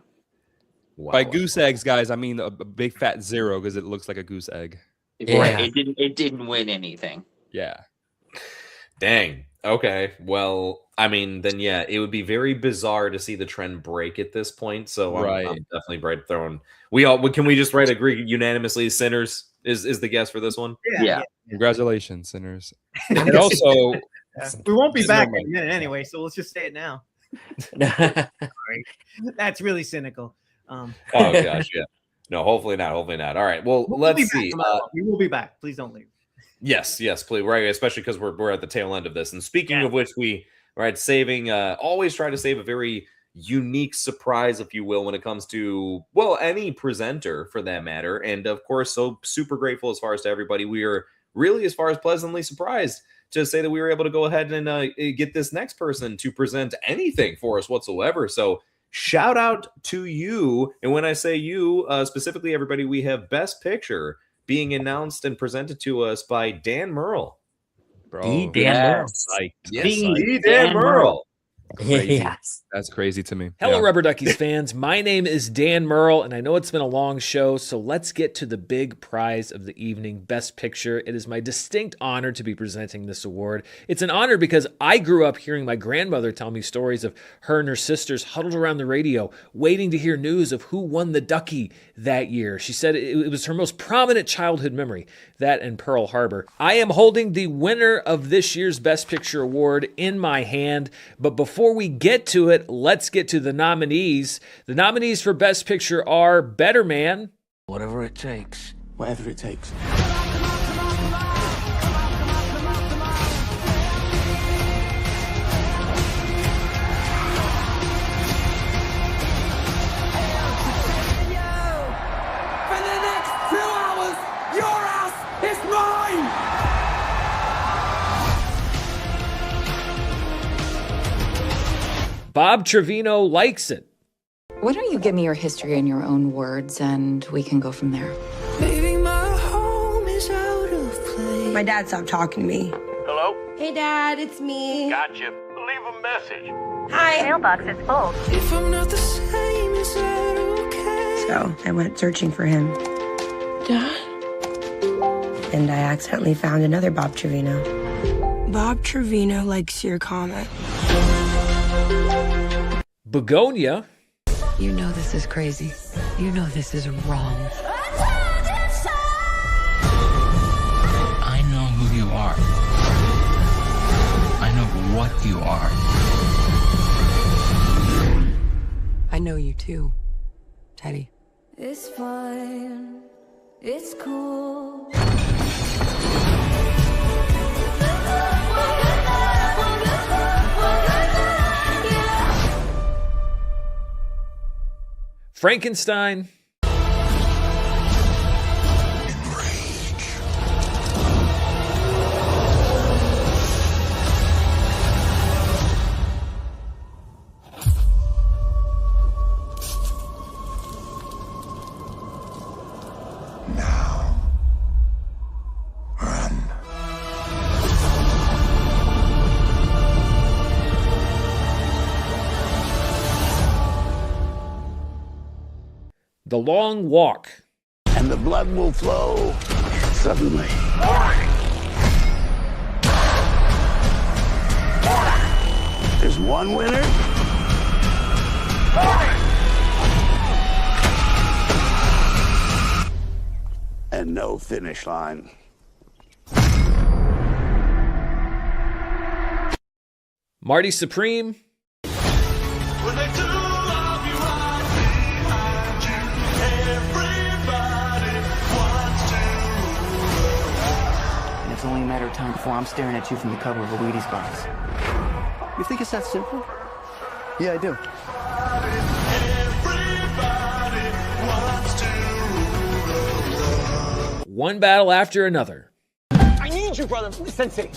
Wow. By goose eggs, guys, I mean a big fat 0 because it looks like a goose egg. Right. It didn't win anything. Yeah. Dang. Okay. Well, I mean, then yeah, it would be very bizarre to see the trend break at this point. So I'm definitely throwing. Can we just agree unanimously? Sinners is the guess for this one. Yeah. Congratulations, Sinners. And also, we won't be back in a minute anyway, so let's just say it now. That's really cynical. Oh gosh, yeah. No, hopefully not. All right. Well, let's see. We will be back. Please don't leave. Yes, please. Right, especially because we're at the tail end of this. And speaking of which, always try to save a very unique surprise, if you will, when it comes to any presenter for that matter. And of course, so super grateful as far as to everybody. We are really as far as pleasantly surprised to say that we were able to go ahead and get this next person to present anything for us whatsoever. So shout out to you. And when I say you, specifically everybody, we have Best Picture being announced and presented to us by Dan Merle. Bro, Dan Merle. Crazy. Yes. That's crazy to me. Hello, Rubber Duckies fans. My name is Dan Merle, and I know it's been a long show, so let's get to the big prize of the evening, Best Picture. It is my distinct honor to be presenting this award. It's an honor because I grew up hearing my grandmother tell me stories of her and her sisters huddled around the radio, waiting to hear news of who won the Ducky that year. She said it was her most prominent childhood memory, that and Pearl Harbor. I am holding the winner of this year's Best Picture award in my hand, but before we get to it, let's get to the nominees. The nominees for Best Picture are Better Man. Whatever it takes. Whatever it takes. Bob Trevino likes it. Why don't you give me your history in your own words and we can go from there? Baby, my home is out of place. My dad stopped talking to me. Hello? Hey, Dad, it's me. Gotcha. Leave a message. Hi. Mailbox is full. If I'm not the same, is that okay? So I went searching for him. Dad? And I accidentally found another Bob Trevino. Bob Trevino likes your comment. Begonia. You know this is crazy. You know this is wrong. I know who you are. I know what you are. I know you too, Teddy. It's fine. It's cool. Frankenstein. The Long Walk. And the blood will flow suddenly. There's one winner. And no finish line. Marty Supreme. It's only a matter of time before I'm staring at you from the cover of a Wheaties box. You think it's that simple? Yeah, I do. One battle after another. I need you, brother. Sensei,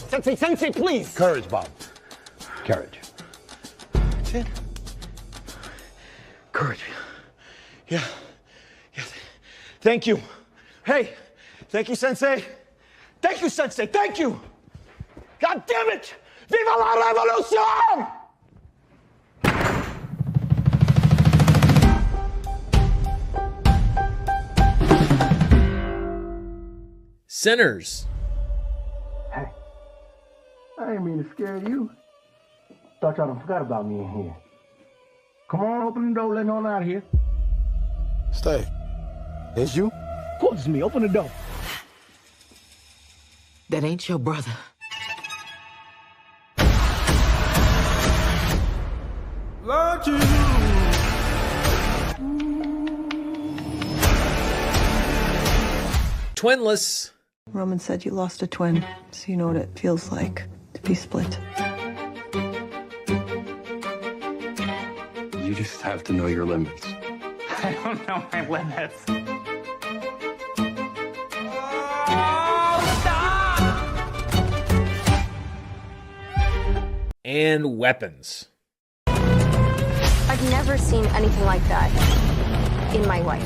please. Courage, Bob. Courage. That's it. Courage. Yeah. Thank you. Hey, thank you, Sensei. Thank you, Sensei. Thank you. God damn it. Viva la revolution! Sinners. Hey, I didn't mean to scare you. Thought y'all done forgot about me in here. Come on, open the door, let me on out of here. Stay. It's you? Of course it's me. Open the door. That ain't your brother. Twinless. Roman said you lost a twin, so you know what it feels like to be split. You just have to know your limits. I don't know my limits. And weapons. I've never seen anything like that in my life.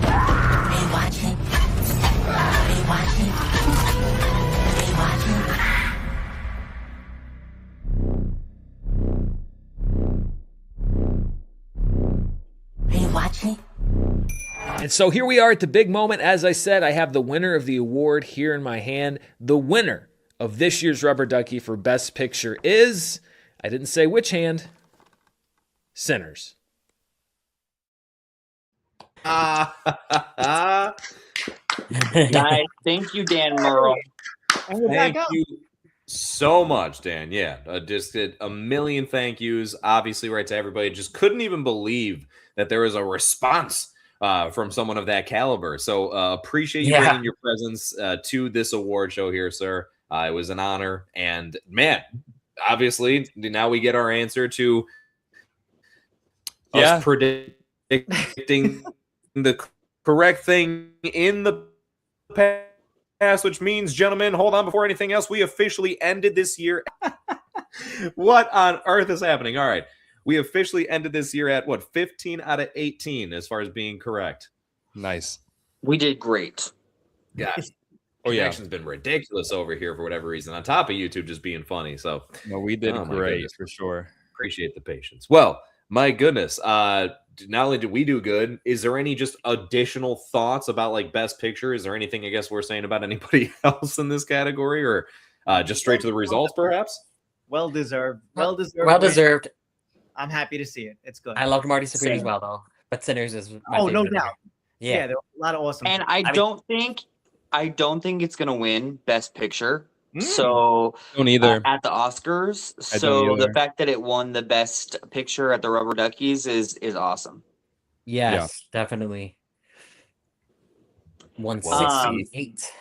Are you watching? Are you watching? Are you watching? Are you watching? And so here we are at the big moment. As I said, I have the winner of the award here in my hand. The winner of this year's Rubber Ducky for Best Picture is, I didn't say which hand, Sinners. Guys, thank you, Dan Merle. Thank you so much, Dan. Yeah, just a million thank yous. Obviously, right to everybody. Just couldn't even believe that there was a response from someone of that caliber. So appreciate you bringing your presence to this award show here, sir. It was an honor. And man, obviously, now we get our answer to us predicting the correct thing in the past, which means, gentlemen, hold on, before anything else, we officially ended this year. What on earth is happening? All right. we officially ended this year at what, 15 out of 18 as far as being correct. Nice. We did great. Yeah. Oh, yeah. Connection's been ridiculous over here for whatever reason, on top of YouTube just being funny. So No, we did Oh, my great goodness. for sure. Appreciate the patience. Well, my goodness. Not only did we do good, is there any just additional thoughts about like Best Picture? Is there anything I guess we're saying about anybody else in this category, or just straight to the results, perhaps? Well deserved. Well deserved. Well deserved. I'm happy to see it. It's good. I loved Marty Supreme as Same. well, though. But Sinners is my Oh, favorite. no of the doubt. year. Yeah, there were a lot of awesome. And things. I don't think it's gonna win Best Picture. Mm. So Don't either. at the Oscars. I don't So the either. fact that it won the Best Picture at the Rubber Duckies is awesome. Yes, definitely. 168.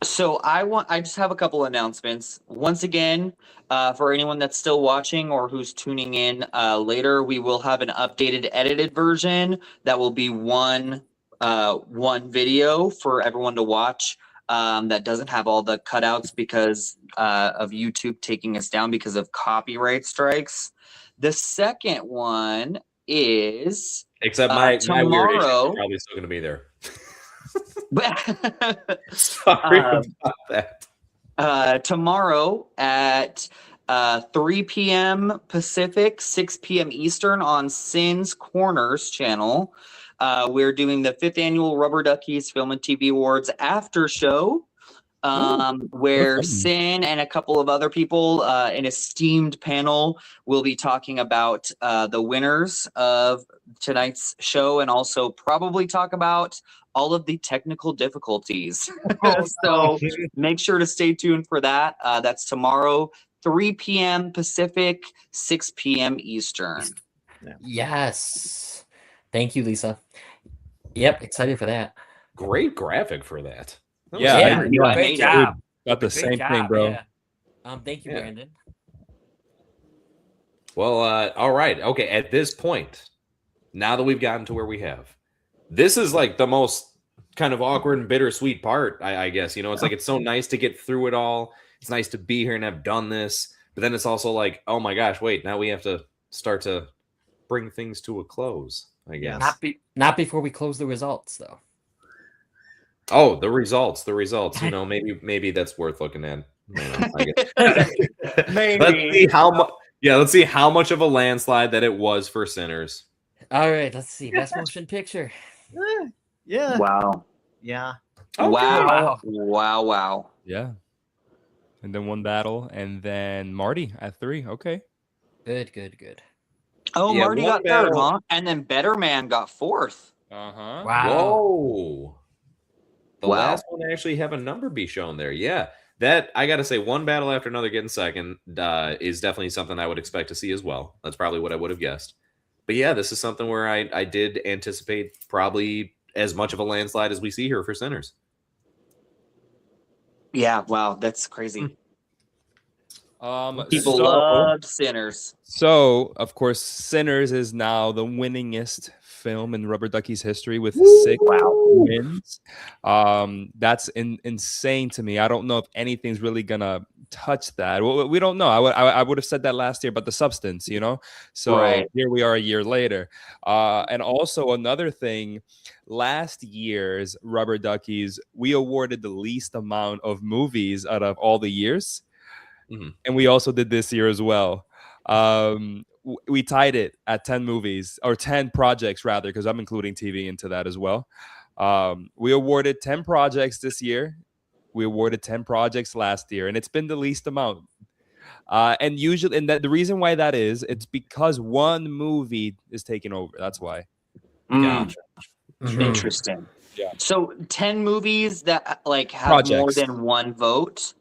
So I just have a couple announcements. Once again, for anyone that's still watching or who's tuning in later, we will have an updated edited version that will be one video for everyone to watch. That doesn't have all the cutouts because of YouTube taking us down because of copyright strikes. The second one is Except my weird issue is tomorrow. probably still going to be there. Sorry about that. Tomorrow at 3 p.m. Pacific, 6 p.m. Eastern on Sin's Corners channel. We're doing the 5th annual Rubber Duckies Film and TV Awards after show, where Sin and a couple of other people, an esteemed panel, will be talking about the winners of tonight's show and also probably talk about all of the technical difficulties. So make sure to stay tuned for that. That's tomorrow, 3 p.m. Pacific, 6 p.m. Eastern. Yes. Thank you, Lisa. Yep, excited for that. Great graphic for that. That was Yeah, great. Great job. Got the Great same job, thing, bro. yeah. Thank you, Yeah. Brandon. Well, all right. Okay, at this point, now that we've gotten to where we have, this is like the most kind of awkward and bittersweet part, I guess. You know, it's like it's so nice to get through it all. It's nice to be here and have done this. But then it's also like, oh my gosh, wait, now we have to start to bring things to a close, I guess. Not before we close the results, though. Oh, the results. You know, maybe that's worth looking at. You know, I guess. Maybe. Let's see how much. Yeah, let's see how much of a landslide that it was for Sinners. All right, let's see. Best motion picture. Yeah. Wow. Yeah. Okay. Wow. Yeah. And then one battle, and then Marty at 3. Okay. Good. Oh, Yeah, Marty one got third, battle. huh? And then Better Man got 4th. Uh-huh. Wow. Whoa. The Wow. last one actually have a number be shown there. Yeah. That, I got to say, one battle after another getting second is definitely something I would expect to see as well. That's probably what I would have guessed. But yeah, this is something where I did anticipate probably as much of a landslide as we see here for Sinners. Yeah, wow, that's crazy. People so- love Sinners. So, of course, Sinners is now the winningest film in Rubber Duckies history with 6 wins. That's insane to me. I don't know if anything's really gonna touch that. Well, we don't know. I would have said that last year, but the substance, you know. So Right. here we are a year later. And also another thing, last year's Rubber Duckies, we awarded the least amount of movies out of all the years. And we also did this year as well. We tied it at 10 movies, or 10 projects rather, because I'm including TV into that as well. We awarded 10 projects this year. We awarded 10 projects last year, and it's been the least amount. And usually, and the reason why that is, it's because one movie is taking over. That's why. Gotcha. Interesting. Yeah. So 10 movies that like have more Projects. than one vote.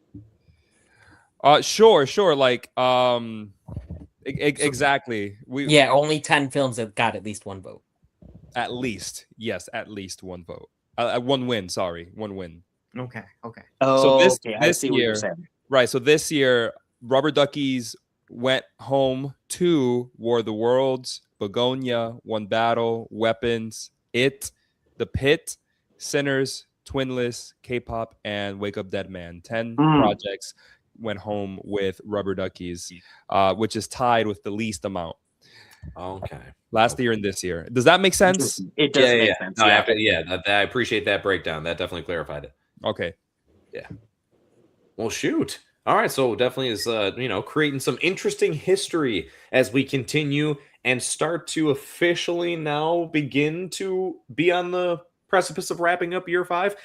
Sure. Like, exactly. Yeah, only 10 films that got at least one vote. At least, yes, at least one vote. One win. Sorry, one win. Okay. Oh, So this I see what you're year, saying. right? So this year, Rubber Duckies went home to War of the Worlds, Begonia, One Battle, Weapons, It, The Pit, Sinners, Twinless, K-pop, and Wake Up Dead Man. 10 projects went home with Rubber Duckies, which is tied with the least amount. Okay. Last year and this year. Does that make sense? It does make sense. No, I appreciate that breakdown. That definitely clarified it. Okay. Yeah. Well, shoot. All right. So definitely is, creating some interesting history as we continue and start to officially now begin to be on the precipice of wrapping up year 5.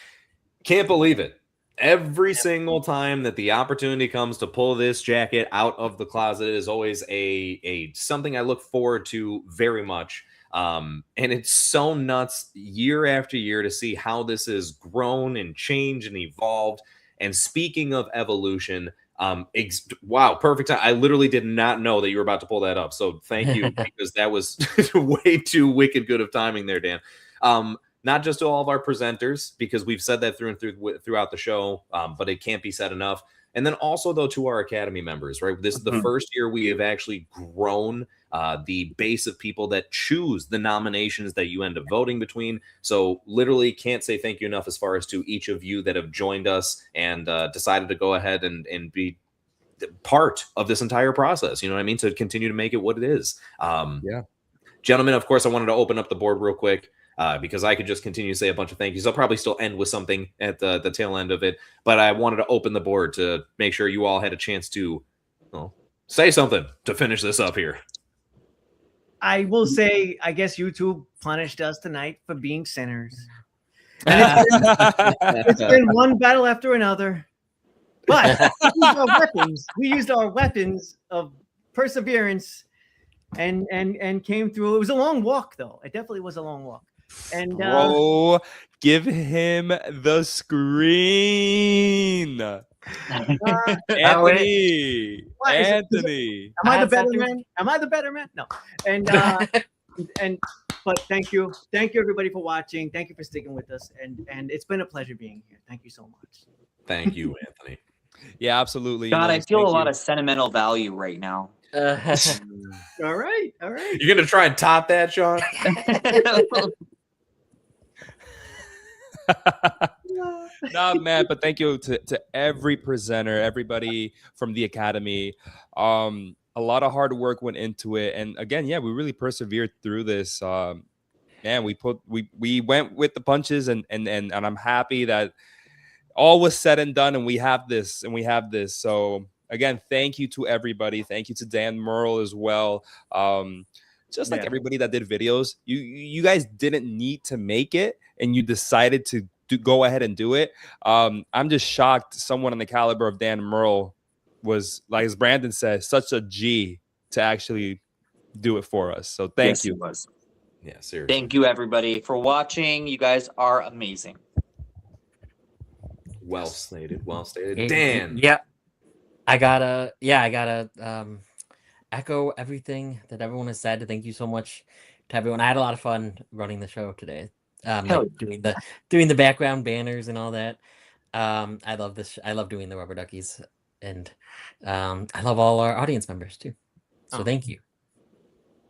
Can't believe it. Every single time that the opportunity comes to pull this jacket out of the closet is always a something I look forward to very much. And it's so nuts year after year to see how this has grown and changed and evolved. And speaking of evolution, wow, perfect time. I literally did not know that you were about to pull that up. So thank you, because that was way too wicked good of timing there, Dan. Not just to all of our presenters, because we've said that through and throughout the show, but it can't be said enough. And then also, though, to our Academy members, right? This is the first year we have actually grown the base of people that choose the nominations that you end up voting between. So literally can't say thank you enough as far as to each of you that have joined us and decided to go ahead and be part of this entire process. You know what I mean? To continue to make it what it is. Yeah. Gentlemen, of course, I wanted to open up the board real quick. Because I could just continue to say a bunch of thank yous. I'll probably still end with something at the tail end of it, but I wanted to open the board to make sure you all had a chance to say something to finish this up here. I will say, I guess YouTube punished us tonight for being sinners. And it's been one battle after another. But we used our weapons of perseverance and came through. It was a long walk, though. It definitely was a long walk. And bro, give him the screen. Anthony. Anthony. Am I the better man? Am I the better man? No. And but thank you everybody for watching. Thank you for sticking with us. And it's been a pleasure being here. Thank you so much. Thank you, Anthony. Yeah, absolutely. God, I feel a lot of sentimental value right now. All right. You're gonna try and top that, Sean? No, man, but thank you to every presenter, everybody from the Academy. A lot of hard work went into it, and again, yeah, we really persevered through this. Man, we went with the punches, and I'm happy that all was said and done, and we have this. So again, thank you to everybody. Thank you to Dan Merle as well. Just like everybody that did videos, you guys didn't need to make it, and you decided to go ahead and do it. I'm just shocked someone on the caliber of Dan Merle was, like as Brandon said, such a G to actually do it for us. So thank you. Yeah, seriously. Thank you, everybody, for watching. You guys are amazing. Well stated. Dan. Yeah. I gotta echo everything that everyone has said. Thank you so much to everyone. I had a lot of fun running the show today. Doing the background banners and all that. I love this. I love doing the Rubber Duckies, and I love all our audience members too. So thank you.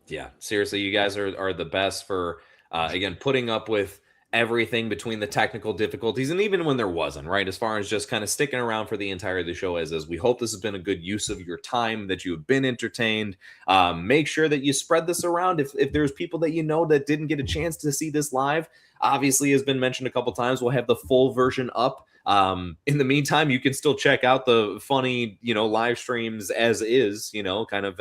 Yeah, seriously, you guys are the best for again putting up with everything between the technical difficulties and even when there wasn't, right? As far as just kind of sticking around for the entirety of the show as we hope this has been a good use of your time, that you have been entertained. Make sure that you spread this around. If there's people that you know that didn't get a chance to see this live, obviously, has been mentioned a couple times, we'll have the full version up. In the meantime, you can still check out the funny, live streams as is, kind of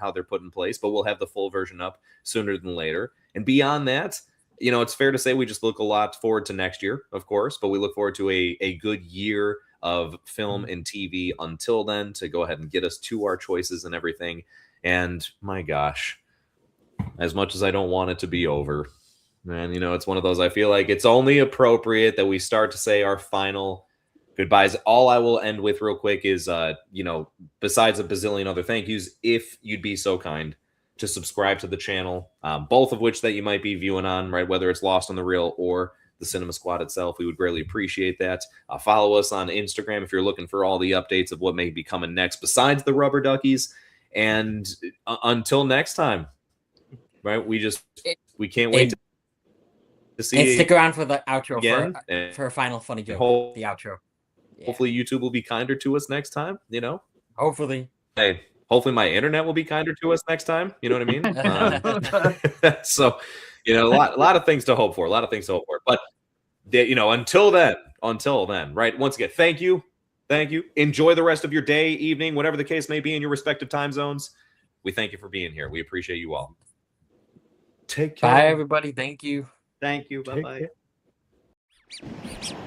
how they're put in place, but we'll have the full version up sooner than later. And beyond that, it's fair to say we just look a lot forward to next year, of course, but we look forward to a good year of film and TV until then to go ahead and get us to our choices and everything. And my gosh, as much as I don't want it to be over, man, it's one of those, I feel like it's only appropriate that we start to say our final goodbyes. All I will end with real quick is, besides a bazillion other thank yous, if you'd be so kind to subscribe to the channel, both of which that you might be viewing on, right? Whether it's Lost on the Reel or the Cinema Squad itself, we would greatly appreciate that. Follow us on Instagram if you're looking for all the updates of what may be coming next besides the Rubber Duckies. And until next time, right? We can't wait to see. And stick around for the outro again, for a final funny joke. The outro. Hopefully YouTube will be kinder to us next time, Hopefully. Hey, Hopefully my internet will be kinder to us next time. You know what I mean? So, a lot of things to hope for. But, until then, right? Once again, thank you. Enjoy the rest of your day, evening, whatever the case may be in your respective time zones. We thank you for being here. We appreciate you all. Take care. Bye, everybody. Thank you. Thank you. Bye-bye. Take care.